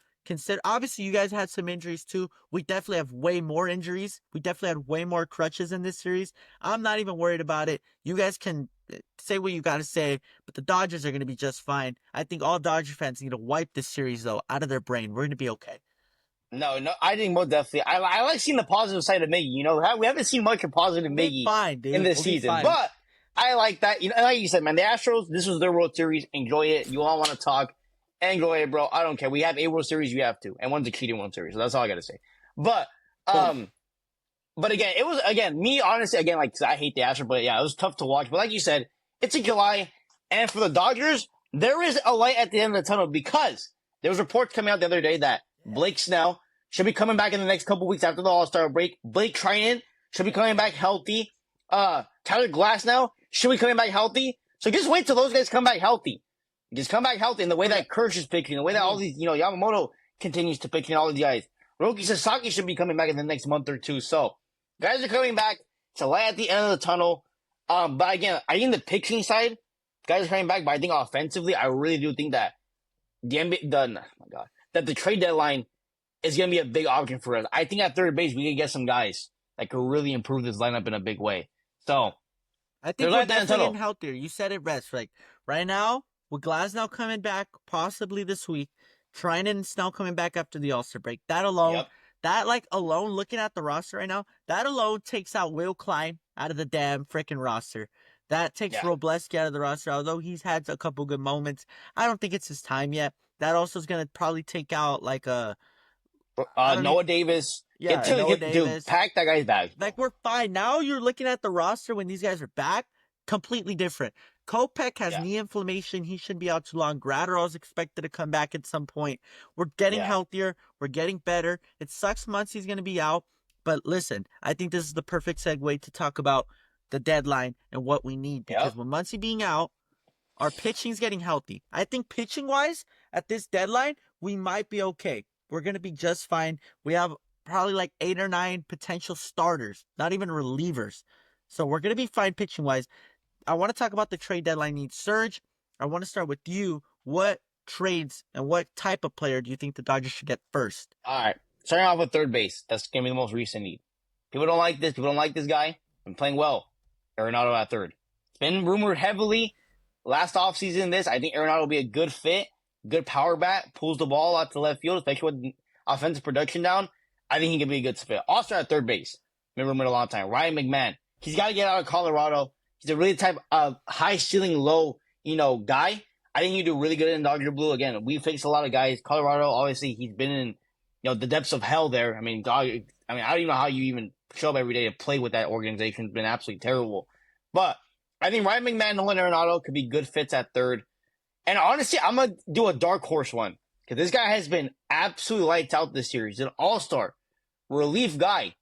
A: Obviously, you guys had some injuries too. We definitely have way more injuries. We definitely had way more crutches in this series. I'm not even worried about it. You guys can say what you got to say, but the Dodgers are going to be just fine. I think all Dodger fans need to wipe this series, though, out of their brain. We're going to be okay.
B: No, I think most definitely. I like seeing the positive side of Miggy. You know, we haven't seen much of positive Miggy in this season, but I like that. You know, like you said, man, the Astros, this was their World Series. Enjoy it. You all want to talk. Enjoy it, bro. I don't care. We have a World Series, you have to. And one's a cheating World Series. So that's all I got to say. But again, it was, me, honestly, like, I hate the Astros, but yeah, it was tough to watch. But like you said, it's in July. And for the Dodgers, there is a light at the end of the tunnel because there was reports coming out the other day that Blake Snell should be coming back in the next couple weeks after the All-Star break. Blake Trinan should be coming back healthy. Tyler Glasnow should be coming back healthy. So just wait till those guys come back healthy. Just come back healthy in the way that Kershaw is pitching, the way that all these, Yamamoto continues to pitch and all these guys. Roki Sasaki should be coming back in the next month or two. So guys are coming back. It's a light at the end of the tunnel. But again, I think the pitching side, guys are coming back. But I think offensively, I really do think that that the trade deadline is going to be a big option for us. I think at third base we can get some guys that could really improve this lineup in a big way. So
A: I think we're definitely getting healthier. You said it best. Like right now, with Glasnow coming back possibly this week, Trinan and Snell coming back after the All-Star break. That alone, looking at the roster right now, that alone takes out Will Klein out of the damn freaking roster. That takes Robleski out of the roster, although he's had a couple good moments. I don't think it's his time yet. That also is going to probably take out like a
B: Noah Davis.
A: Yeah, Noah Davis.
B: Dude, pack that guy's bag.
A: Like, we're fine. Now you're looking at the roster when these guys are back, completely different. Kopech has knee inflammation. He shouldn't be out too long. Gratterall's expected to come back at some point. We're getting healthier. We're getting better. It sucks Muncie's going to be out. But listen, I think this is the perfect segue to talk about the deadline and what we need. Because with Muncey being out, our pitching's getting healthy. I think pitching-wise, at this deadline, we might be okay. We're going to be just fine. We have probably like 8 or 9 potential starters, not even relievers. So we're going to be fine pitching-wise. I want to talk about the trade deadline needs. Serge, I want to start with you. What trades and what type of player do you think the Dodgers should get first?
B: All right. Starting off with third base. That's going to be the most recent need. People don't like this. People don't like this guy. I'm playing well. Arenado at third. It's been rumored heavily last offseason. I think Arenado will be a good fit. Good power bat. Pulls the ball out to left field, especially with offensive production down. I think he can be a good fit. Also at third base. Been rumored a long time. Ryan McMahon. He's got to get out of Colorado. He's a really type of high ceiling, low, guy. I think you do really good in Dodger Blue. Again, we faced a lot of guys. Colorado, obviously, he's been in, the depths of hell there. I don't even know how you even show up every day to play with that organization. It's been absolutely terrible. But I think Ryan McMahon, Nolan Arenado could be good fits at third. And honestly, I'm going to do a dark horse one. Because this guy has been absolutely lights out this year. He's an all-star, relief guy.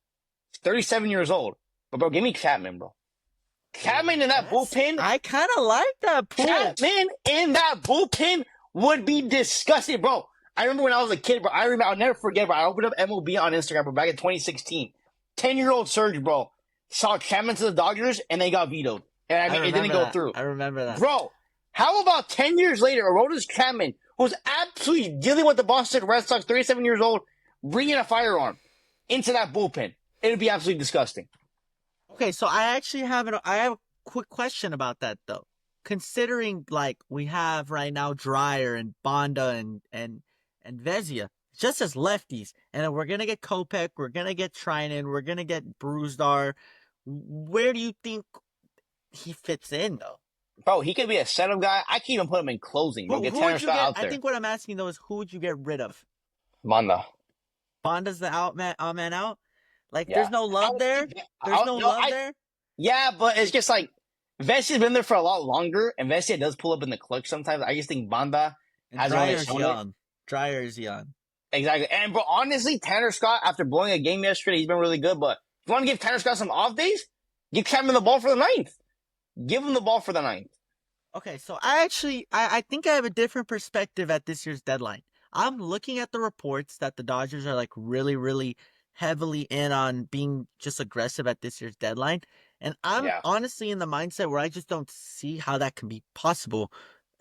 B: He's 37 years old. But, bro, give me Chapman, bro. Chapman in that bullpen.
A: I kind of like that pull.
B: Chapman in that bullpen would be disgusting, bro. I remember when I was a kid, bro. I'll never forget, bro. I opened up MLB on Instagram, bro, back in 2016. 10-year-old Serge, bro, saw Chapman to the Dodgers, and they got vetoed. And it didn't go through.
A: I remember that.
B: Bro, how about 10 years later, Aroldis Chapman, who's absolutely dealing with the Boston Red Sox, 37 years old, bringing a firearm into that bullpen? It would be absolutely disgusting.
A: Okay, so I have a quick question about that though. Considering like we have right now Dreyer and Bonda and Vezia just as lefties, and then we're gonna get Kopech, we're gonna get Trinan, we're gonna get Bruzdar. Where do you think he fits in though?
B: Bro, he could be a setup guy. I can even put him in closing. Get Tanner Scott out there.
A: I think what I'm asking though is who would you get rid of?
B: Bonda.
A: Bonda's the man out. Like, there's no love there? There's no love there?
B: Yeah, but it's just like, Vessia's been there for a lot longer, and Vesia does pull up in the clutch sometimes. I just think Bonda has
A: Dreyer's young.
B: Exactly. And, bro, honestly, Tanner Scott, after blowing a game yesterday, he's been really good. But if you want to give Tanner Scott some off days, give Chapman the ball for the ninth. Give him the ball for the ninth.
A: Okay, so I think I have a different perspective at this year's deadline. I'm looking at the reports that the Dodgers are, like, really, really heavily in on being just aggressive at this year's deadline. And I'm honestly in the mindset where I just don't see how that can be possible,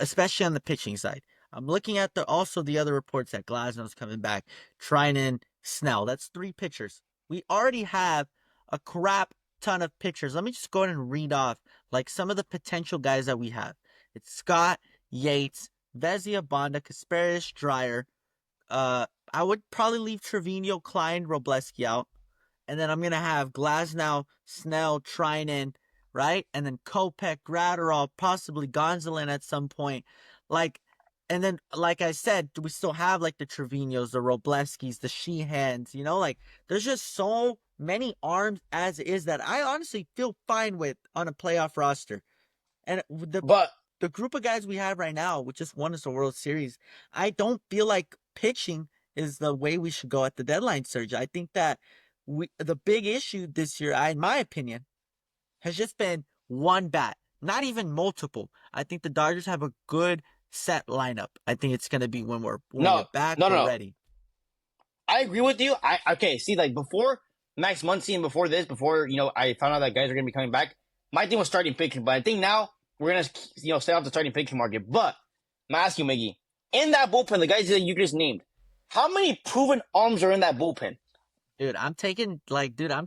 A: especially on the pitching side. I'm looking at the other reports that Glasnow's coming back, Trinan, Snell. That's 3 pitchers. We already have a crap ton of pitchers. Let me just go ahead and read off like some of the potential guys that we have. It's Scott, Yates, Vezia, Bonda, Kasparis, Dreyer, I would probably leave Trevino, Klein, Robleski out. And then I'm going to have Glasnow, Snell, Trinan, right? And then Kopech, Gratterall, possibly Gonzalez at some point. And then, like I said, we still have, like, the Trevinos, the Robleskis, the Sheehans, there's just so many arms as it is that I honestly feel fine with on a playoff roster. And the group of guys we have right now, which just won us the World Series, I don't feel like pitching is the way we should go at the deadline, Serge. I think that the big issue this year, in my opinion, has just been one bat, not even multiple. I think the Dodgers have a good set lineup. I think it's going to be when we're back, we're ready.
B: I agree with you. Okay, see, like before Max Munciy and before I found out that guys are gonna be coming back. My thing was starting pitching, but I think now we're gonna stay off the starting pitching market. But I'm gonna ask you, Miggy, in that bullpen, the guys that you just named, how many proven arms are in that bullpen?
A: Dude, I'm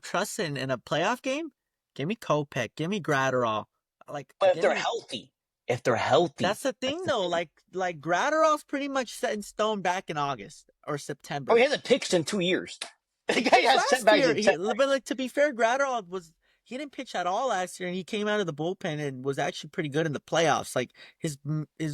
A: trusting in a playoff game. Give me Kopech, give me Gratterall.
B: But if they're healthy,
A: that's the thing though. Like Gratterall's pretty much set in stone back in August or September.
B: Oh, he hasn't pitched in 2 years. The guy has setbacks.
A: But like to be fair, Gratterall he didn't pitch at all last year, and he came out of the bullpen and was actually pretty good in the playoffs. Like his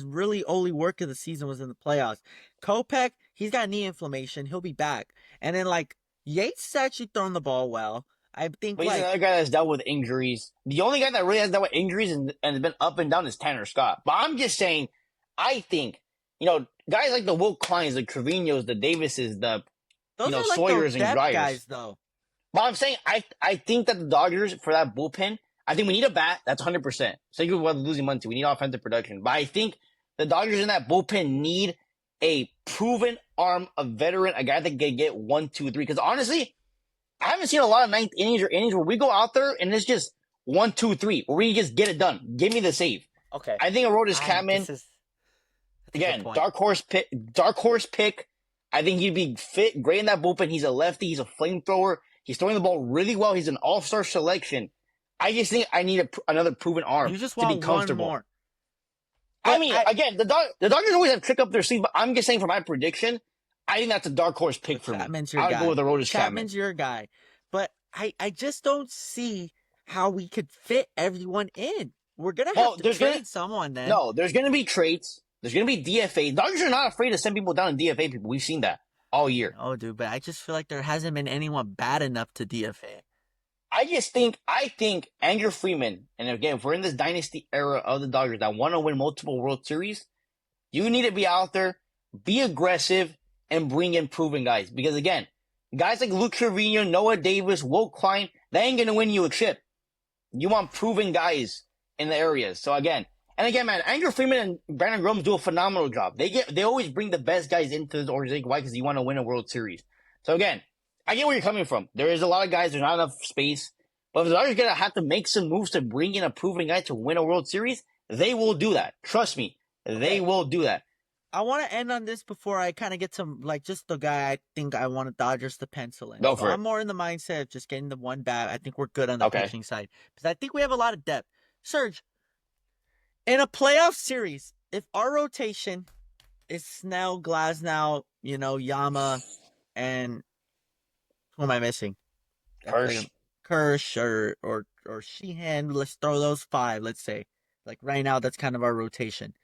A: really only work of the season was in the playoffs. Kopech, he's got knee inflammation. He'll be back. And then like Yates has actually thrown the ball well. I think
B: but he's another guy that's dealt with injuries. The only guy that really has dealt with injuries and has been up and down is Tanner Scott. But I'm just saying, I think, guys like the Will Kleins, the Treviños, the Davises, the
A: those are like
B: Sawyers and Dryers.
A: Guys, though.
B: But I'm saying, I think that the Dodgers, for that bullpen, I think we need a bat. That's 100%. So you with losing Munciy, we need offensive production. But I think the Dodgers in that bullpen need a proven arm, a veteran, a guy that can get 1, 2, 3. Because honestly, I haven't seen a lot of ninth innings or innings where we go out there and it's just 1, 2, 3, where we just get it done. Give me the save.
A: Okay.
B: I think Aroldis Chapman, again, dark horse pick. I think he'd be fit, great in that bullpen. He's a lefty. He's a flamethrower. He's throwing the ball really well. He's an all-star selection. I just think I need another proven arm to be comfortable.
A: One more.
B: Again, the Dodgers always have trick up their sleeve, but I'm just saying for my prediction, I think that's a dark horse pick for me. I'll go with Aroldis Chapman.
A: Chapman's your guy. But I just don't see how we could fit everyone in. We're going to have to trade someone then.
B: No, there's going to be trades. There's going to be DFA. Dodgers are not afraid to send people down and DFA people. We've seen that all year.
A: Oh, dude, but I just feel like there hasn't been anyone bad enough to DFA.
B: I think Andrew Freeman, and again, if we're in this dynasty era of the Dodgers that want to win multiple World Series, you need to be out there, be aggressive, and bring in proven guys. Because again, guys like Luke Trevino, Noah Davis, Will Klein, they ain't going to win you a chip. You want proven guys in the areas. So again, man, Andrew Freeman and Brandon Grums do a phenomenal job. They always bring the best guys into the organization. Why? Because you want to win a World Series. So again, I get where you're coming from. There is a lot of guys. There's not enough space. But if the Dodgers are going to have to make some moves to bring in a proven guy to win a World Series, they will do that. Trust me. They will do that.
A: I want to end on this before I kind of get some, just the guy I think I want the Dodgers to pencil in. I'm more in the mindset of just getting the one bat. I think we're good on the pitching side. Because I think we have a lot of depth. Serge, in a playoff series, if our rotation is Snell, Glasnow, Yama, and who am I missing? Kirsch or Sheehan. Let's throw those 5, let's say. Like right now, that's kind of our rotation.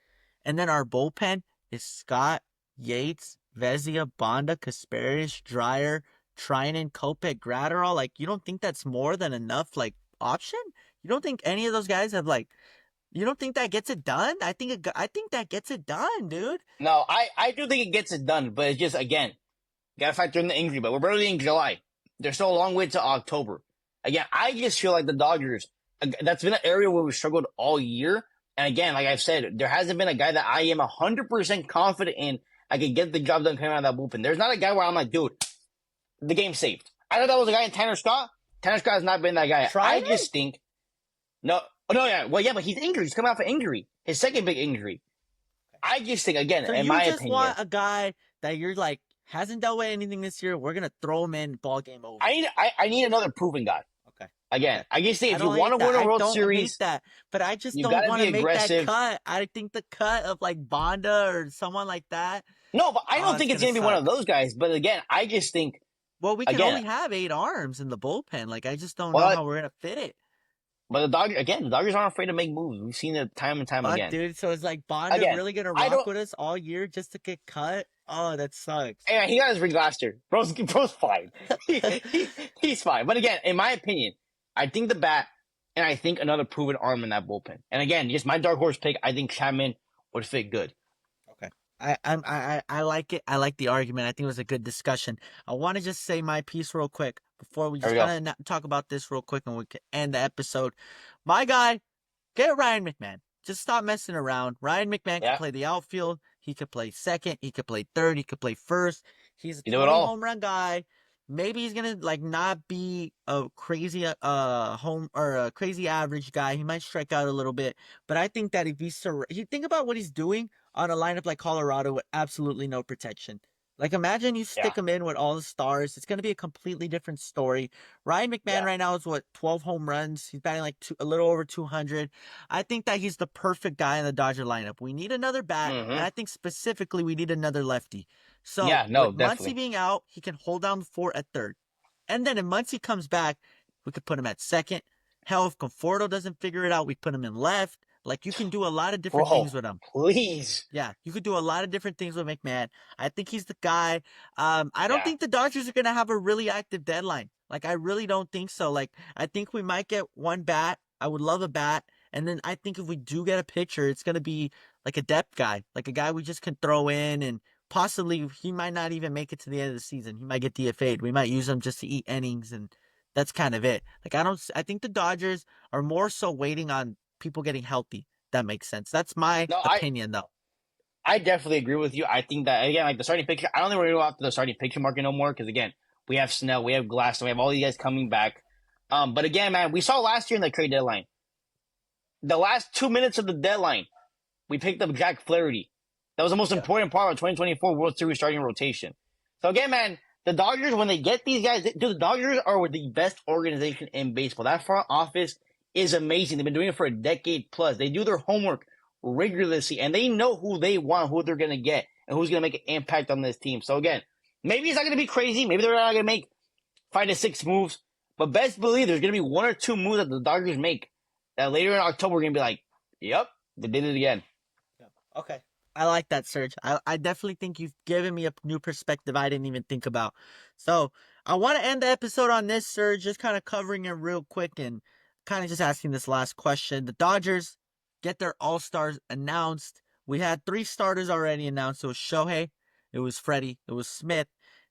A: And then our bullpen is Scott, Yates, Vezina, Bonda, Kasperius, Dreyer, Trinan, Kopech, Gratterall. Like, you don't think that's more than enough, option? You don't think any of those guys have, you don't think that gets it done? I think that gets it done, dude.
B: No, I do think it gets it done, but it's just, again, got to factor in the injury, but we're barely in July. There's still a long way to October. Again, I just feel like the Dodgers, that's been an area where we struggled all year. And again, like I've said, there hasn't been a guy that I am 100% confident in I could get the job done coming out of that bullpen. There's not a guy where I'm like, dude, the game's saved. I thought that was a guy in Tanner Scott. Tanner Scott has not been that guy. I just think, no, yeah. Well, yeah, but he's injured. He's coming off an injury. His second big injury. I just think, again, in my opinion.
A: You just want a guy that you're hasn't dealt with anything this year. We're going to throw him in, ball game over.
B: I need another proven guy.
A: Okay.
B: Again, I just think if you want to win a World Series,
A: but I just don't want to make that cut. I think the cut of Bonda or someone like that.
B: No, but I don't think it's going to be one of those guys. But again, I just think.
A: Well, we can only have 8 arms in the bullpen. I just don't know how we're going to fit it.
B: But the Dodgers aren't afraid to make moves. We've seen it time and time again.
A: Dude, so it's Bonda really going to rock with us all year just to get cut? Oh, that sucks.
B: Yeah, he got his ring last year. Bro's fine. He's fine. But again, in my opinion, I think the bat, and I think another proven arm in that bullpen. And again, just my dark horse pick, I think Chapman would fit good.
A: Okay. I like it. I like the argument. I think it was a good discussion. I want to just say my piece real quick before we just kind of talk about this real quick and we can end the episode. My guy, get Ryan McMahon. Just stop messing around. Ryan McMahon can play the outfield. He could play second. He could play third. He could play first. He's a
B: You do it
A: 20
B: all.
A: home run guy. Maybe he's gonna like not be a crazy home or a crazy average guy. He might strike out a little bit, but I think that if you think about what he's doing on a lineup like Colorado with absolutely no protection. Like imagine you
B: Yeah.
A: stick him in with all the stars. It's gonna be a completely different story. Ryan McMahon
B: Yeah.
A: right now is what 12 home runs. He's batting like a little over 200. I think that he's the perfect guy in the Dodger lineup. We need another bat, and I think specifically we need another lefty. So
B: Yeah, no,
A: with Munciy
B: definitely.
A: being out, he can hold down the fort at third. And then if Munciy comes back, we could put him at second. Hell, if Conforto doesn't figure it out, we put him in left. Like you can do a lot of different
B: Bro,
A: things with him.
B: please.
A: Yeah, you could do a lot of different things with McMahon. I think he's the guy. I don't
B: Yeah.
A: think the Dodgers are gonna have a really active deadline. Like I really don't think so. Like I think we might get one bat. I would love a bat. And then I think if we do get a pitcher, it's gonna be like a depth guy, like a guy we just can throw in and possibly he might not even make it to the end of the season. He might get DFA'd. We might use him just to eat innings and that's kind of it. Like I think the Dodgers are more so waiting on people getting healthy. That makes sense. That's my
B: No,
A: opinion though.
B: I definitely agree with you. I think that again, like the starting picture, I don't think we're gonna go after the starting picture market no more because again, we have Snell, we have Glass, and we have all these guys coming back. But again, man, we saw last year in the trade deadline, the last 2 minutes of the deadline, we picked up Jack Flaherty. That was the most important part of our 2024 World Series starting rotation. So again, man, the Dodgers, when they get these guys, dude, the Dodgers are the best organization in baseball. That front office is amazing. They've been doing it for a decade plus. They do their homework rigorously, and they know who they want, who they're going to get, and who's going to make an impact on this team. So again, maybe it's not going to be crazy. Maybe they're not going to make 5 to 6 moves, but best believe there's going to be 1 or 2 moves that the Dodgers make that later in October we're going to be like, yep, they did it again.
A: Okay. I like that, Serge. I definitely think you've given me a new perspective I didn't even think about. So I want to end the episode on this, Serge, just kind of covering it real quick and kind of just asking this last question. The Dodgers get their All-Stars announced. We had 3 starters already announced. It was Shohei, it was Freddie, it was Smith.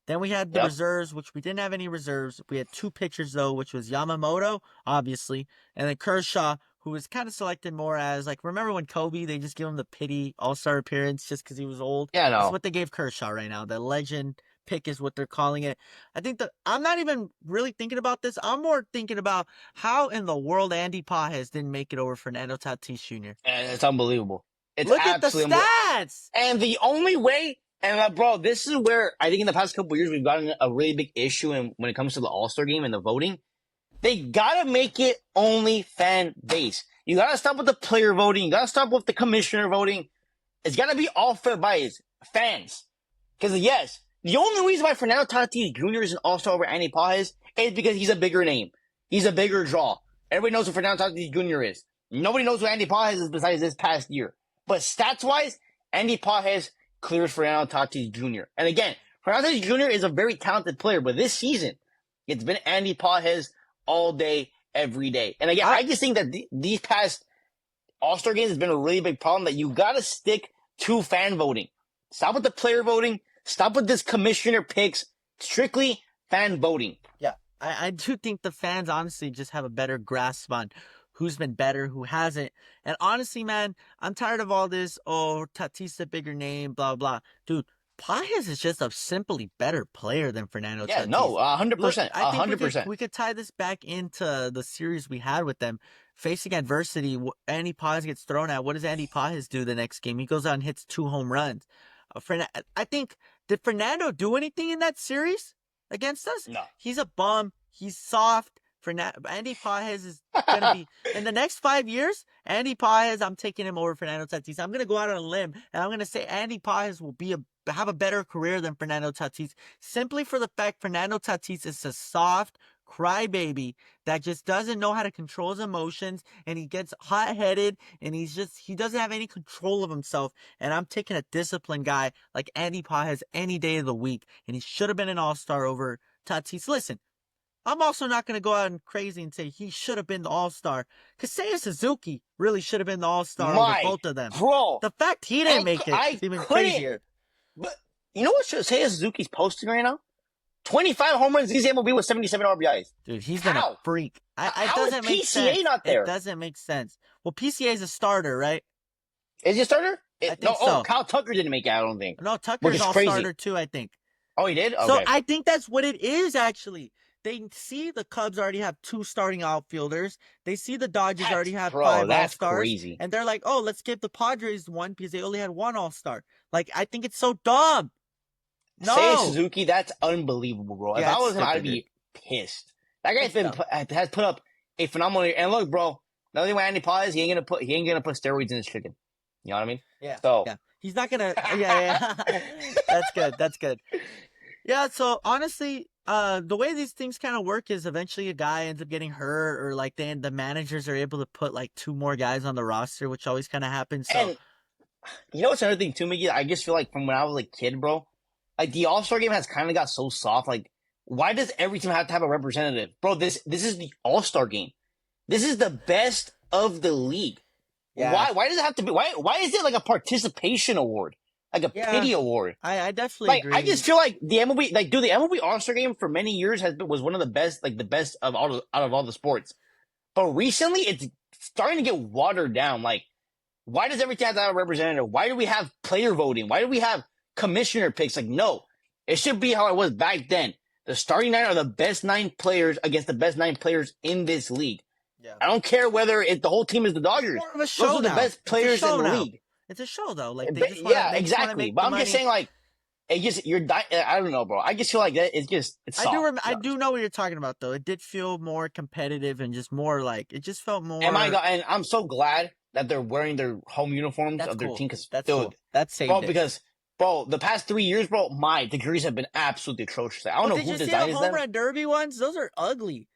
A: Then we had the reserves, which we didn't have any reserves. We had 2 pitchers, though, which was Yamamoto, obviously, and then Kershaw, who was kind of selected more as, like, remember when Kobe, they just give him the pity all-star appearance just because he was old?
B: Yeah, no.
A: That's what they gave Kershaw right now. The legend pick is what they're calling it. I think that I'm not even really thinking about this. I'm more thinking about how in the world Andy Pages didn't make it over Fernando Tatis Jr.
B: And it's unbelievable. It's
A: Look at the stats!
B: And the only way, and bro, this is where I think in the past couple of years we've gotten a really big issue when it comes to the All-Star game and the voting. They gotta make it only fan based. You gotta stop with the player voting. You gotta stop with the commissioner voting. It's gotta be all fair bias. Fans. Because yes, the only reason why Fernando Tatis Jr. is an all-star over Andy Pages is because he's a bigger name. He's a bigger draw. Everybody knows who Fernando Tatis Jr. is. Nobody knows who Andy Pages is besides this past year. But stats-wise, Andy Pages clears Fernando Tatis Jr. And again, Fernando Tatis Jr. is a very talented player, but this season, it's been Andy Pages all day, every day. And again, I just think that these past All-Star games has been a really big problem that you gotta stick to fan voting. Stop with the player voting. Stop with this commissioner picks. Strictly fan voting.
A: Yeah, I do think the fans honestly just have a better grasp on who's been better, who hasn't. And honestly, man, I'm tired of all this, oh, Tatis a bigger name, blah, blah. Dude, Pages is just a simply better player than Fernando Tatis.
B: Yeah, no, 100%.
A: I think
B: 100%.
A: we could tie this back into the series we had with them. Facing adversity, Andy Pages gets thrown at. What does Andy Pages do the next game? He goes out and hits 2 home runs. I think, did Fernando do anything in that series against us?
B: No.
A: He's a bum. He's soft. Andy Pages is going to be, in the next 5 years, Andy Pages, I'm taking him over Fernando Tatis. I'm going to go out on a limb, and I'm going to say Andy Pages will have a better career than Fernando Tatis, simply for the fact Fernando Tatis is a soft crybaby that just doesn't know how to control his emotions, and he gets hot-headed, and he doesn't have any control of himself. And I'm taking a disciplined guy like Andy Pages any day of the week, and he should have been an all-star over Tatis. Listen, I'm also not going to go out and crazy and say he should have been the all-star, because Seiya Suzuki really should have been the all-star over both of them.
B: Bro,
A: the fact he didn't make it is even crazier.
B: But you know what Seiya Suzuki's posting right now? 25 home runs, he's MLB with 77 RBIs.
A: Dude, he's been a freak. It doesn't make
B: PCA
A: sense.
B: not there?
A: It doesn't make sense. Well, PCA is a starter, right?
B: Is he a starter?
A: I think so.
B: Kyle Tucker didn't make it, I don't think.
A: No, Tucker's all-starter too, I think.
B: Oh, he did? Okay.
A: So I think that's what it is, actually. They see the Cubs already have 2 starting outfielders. They see the Dodgers already have 5 all-stars.
B: Crazy.
A: And they're like, oh, let's give the Padres one because they only had 1 all-star. Like, I think it's so dumb. No.
B: Seiya Suzuki, that's unbelievable, bro.
A: Yeah,
B: if I was him, I'd be pissed. That guy's has put up a phenomenal year. And look, bro, another thing with Andy Paz, he ain't gonna put steroids in his chicken. You know what I mean?
A: Yeah.
B: So
A: yeah. He's not gonna. Yeah. That's good. Yeah. So honestly, the way these things kind of work is eventually a guy ends up getting hurt, or like then the managers are able to put like 2 more guys on the roster, which always kind of happens. So,
B: and you know what's another thing too, Miggy? I just feel like from when I was a kid, bro, like the All-Star game has kind of got so soft. Like, why does every team have to have a representative, bro? This is the All-Star game. This is the best of the league. Yeah. Why does it have to be? Why is it like a participation award, like a pity award?
A: I definitely agree.
B: I just feel like the MLB, the MLB All-Star game for many years was one of the best, like the best of out of all the sports. But recently, it's starting to get watered down. Like, why does every team have to have a representative? Why do we have player voting? Why do we have commissioner picks? Like, no, it should be how it was back then. The starting 9 are the best 9 players against the best 9 players in this league. Yeah. I don't care whether the whole team is the Dodgers.
A: More of a show.
B: Those are the best players in the league.
A: It's a show, though. Like,
B: exactly. But I'm just saying, like, it just I don't know, bro. I just feel like that. It's soft.
A: I do know what you're talking about, though. It did feel more competitive and just more like it just felt more.
B: And I'm so glad that they're wearing their home uniforms of their team because
A: that's cool. That's saved it.
B: Because. Bro, the past 3 years, bro, the jerseys have been absolutely atrocious. I don't know who designed them. Did you see the
A: home run derby ones? Those are ugly.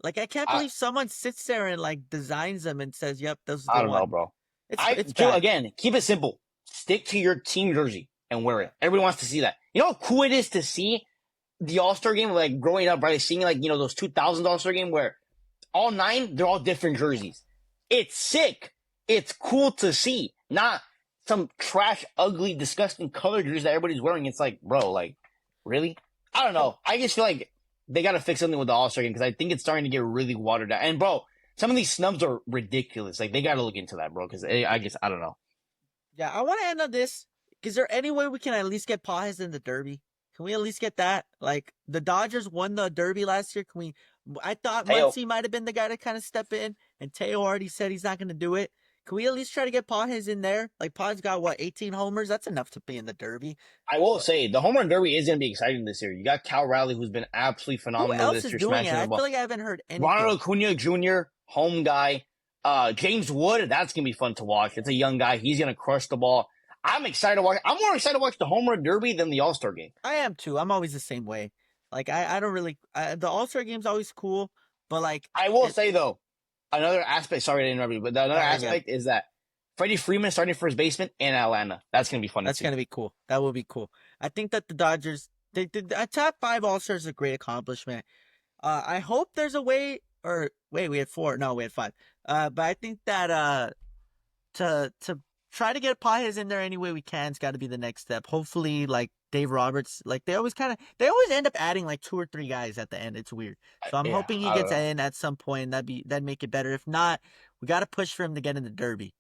A: Like, I can't believe someone sits there and, like, designs them and says, yep, those are the
B: I don't know, bro. It's bad. Again, keep it simple. Stick to your team jersey and wear it. Everybody wants to see that. You know how cool it is to see the All-Star game, like, growing up, right? Seeing, like, those 2000 All-Star game where all 9, they're all different jerseys. It's sick. It's cool to see. Not some trash, ugly, disgusting color jersey that everybody's wearing. It's like, bro, like, really? I don't know. I just feel like they got to fix something with the All-Star game because I think it's starting to get really watered down. And, bro, some of these snubs are ridiculous. Like, they got to look into that, bro, because I don't know.
A: Yeah, I want to end on this. Is there any way we can at least get Pajes in the Derby? Can we at least get that? Like, the Dodgers won the Derby last year. I thought Munciy might have been the guy to kind of step in, and Teo already said he's not going to do it. Can we at least try to get Pajes in there? Like, Pajes got, 18 homers? That's enough to be in the Derby.
B: I will say, the home run derby is going to be exciting this year. You got Cal Raleigh, who's been absolutely phenomenal this year.
A: Who else is doing it? I feel like I haven't heard anything.
B: Ronald Acuna Jr., home guy. James Wood, that's going to be fun to watch. It's a young guy. He's going to crush the ball. I'm excited to watch. I'm more excited to watch the home run derby than the All-Star game.
A: I am, too. I'm always the same way. Like, I don't really... the All-Star game's always cool, but, like...
B: I will say, though, another aspect... Sorry to interrupt you, but another aspect is that Freddie Freeman starting first baseman in Atlanta. That's going to be fun.
A: That's going to be cool. That will be cool. I think that the Dodgers, a top 5 All-Stars is a great accomplishment. I hope there's a way, or wait, we had 4. No, we had 5. But I think that to try to get Pajes in there any way we can has got to be the next step. Hopefully, like Dave Roberts, like they always end up adding like 2 or 3 guys at the end. It's weird. So I'm hoping he gets in at some point. That'd make it better. If not, we got to push for him to get in the Derby.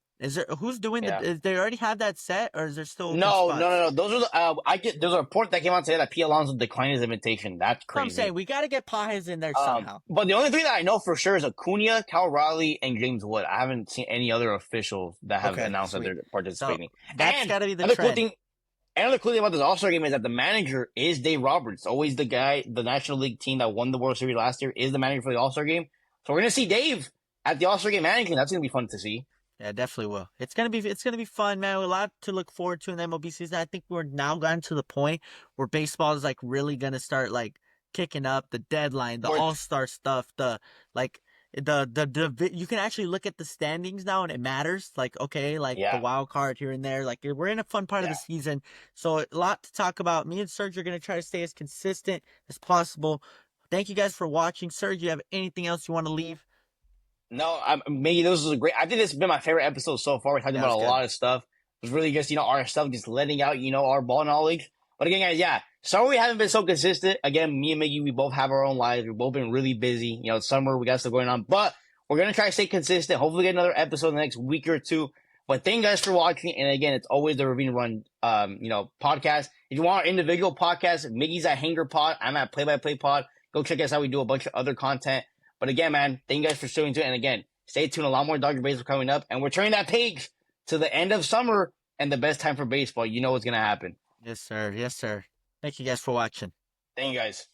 A: Who's doing the? They already have that set, or is there still?
B: No. Those are there's a report that came out today that P. Alonso declined his invitation. That's crazy.
A: I'm saying we got to get Pajes in there somehow.
B: But the only 3 that I know for sure is Acuna, Cal Raleigh, and James Wood. I haven't seen any other officials that have announced that they're participating. So
A: that's got to be the trend.
B: Another cool thing about this All-Star game is that the manager is Dave Roberts. Always the guy, the National League team that won the World Series last year is the manager for the All-Star game. So we're gonna see Dave at the All-Star game managing. That's gonna be fun to see.
A: Yeah, definitely will. It's gonna be fun, man. A lot to look forward to in the MLB season. I think we're now gotten to the point where baseball is like really gonna start like kicking up. The deadline, the All-Star stuff, the you can actually look at the standings now and it matters. Like, okay, like the wild card here and there. Like, we're in a fun part of the season, so a lot to talk about. Me and Serge are gonna try to stay as consistent as possible. Thank you guys for watching. Serge, you have anything else you want to leave?
B: No, maybe this was a great. I think this has been my favorite episode so far. We talked about a lot of stuff. It was really just our stuff, just letting out our ball knowledge. But again, guys, sorry we haven't been so consistent. Again, me and Miggy, we both have our own lives. We've both been really busy. It's summer, we got stuff going on, but we're gonna try to stay consistent. Hopefully, get another episode in the next week or 2. But thank you guys for watching. And again, it's always the Ravine Run, podcast. If you want our individual podcast, Miggy's at Hanger Pod. I'm at Play by Play Pod. Go check us out. We do a bunch of other content. But again, man, thank you guys for tuning in. And again, stay tuned. A lot more Dodger baseball coming up. And we're turning that page to the end of summer and the best time for baseball. You know what's going to happen.
A: Yes, sir. Yes, sir. Thank you guys for watching.
B: Thank you guys.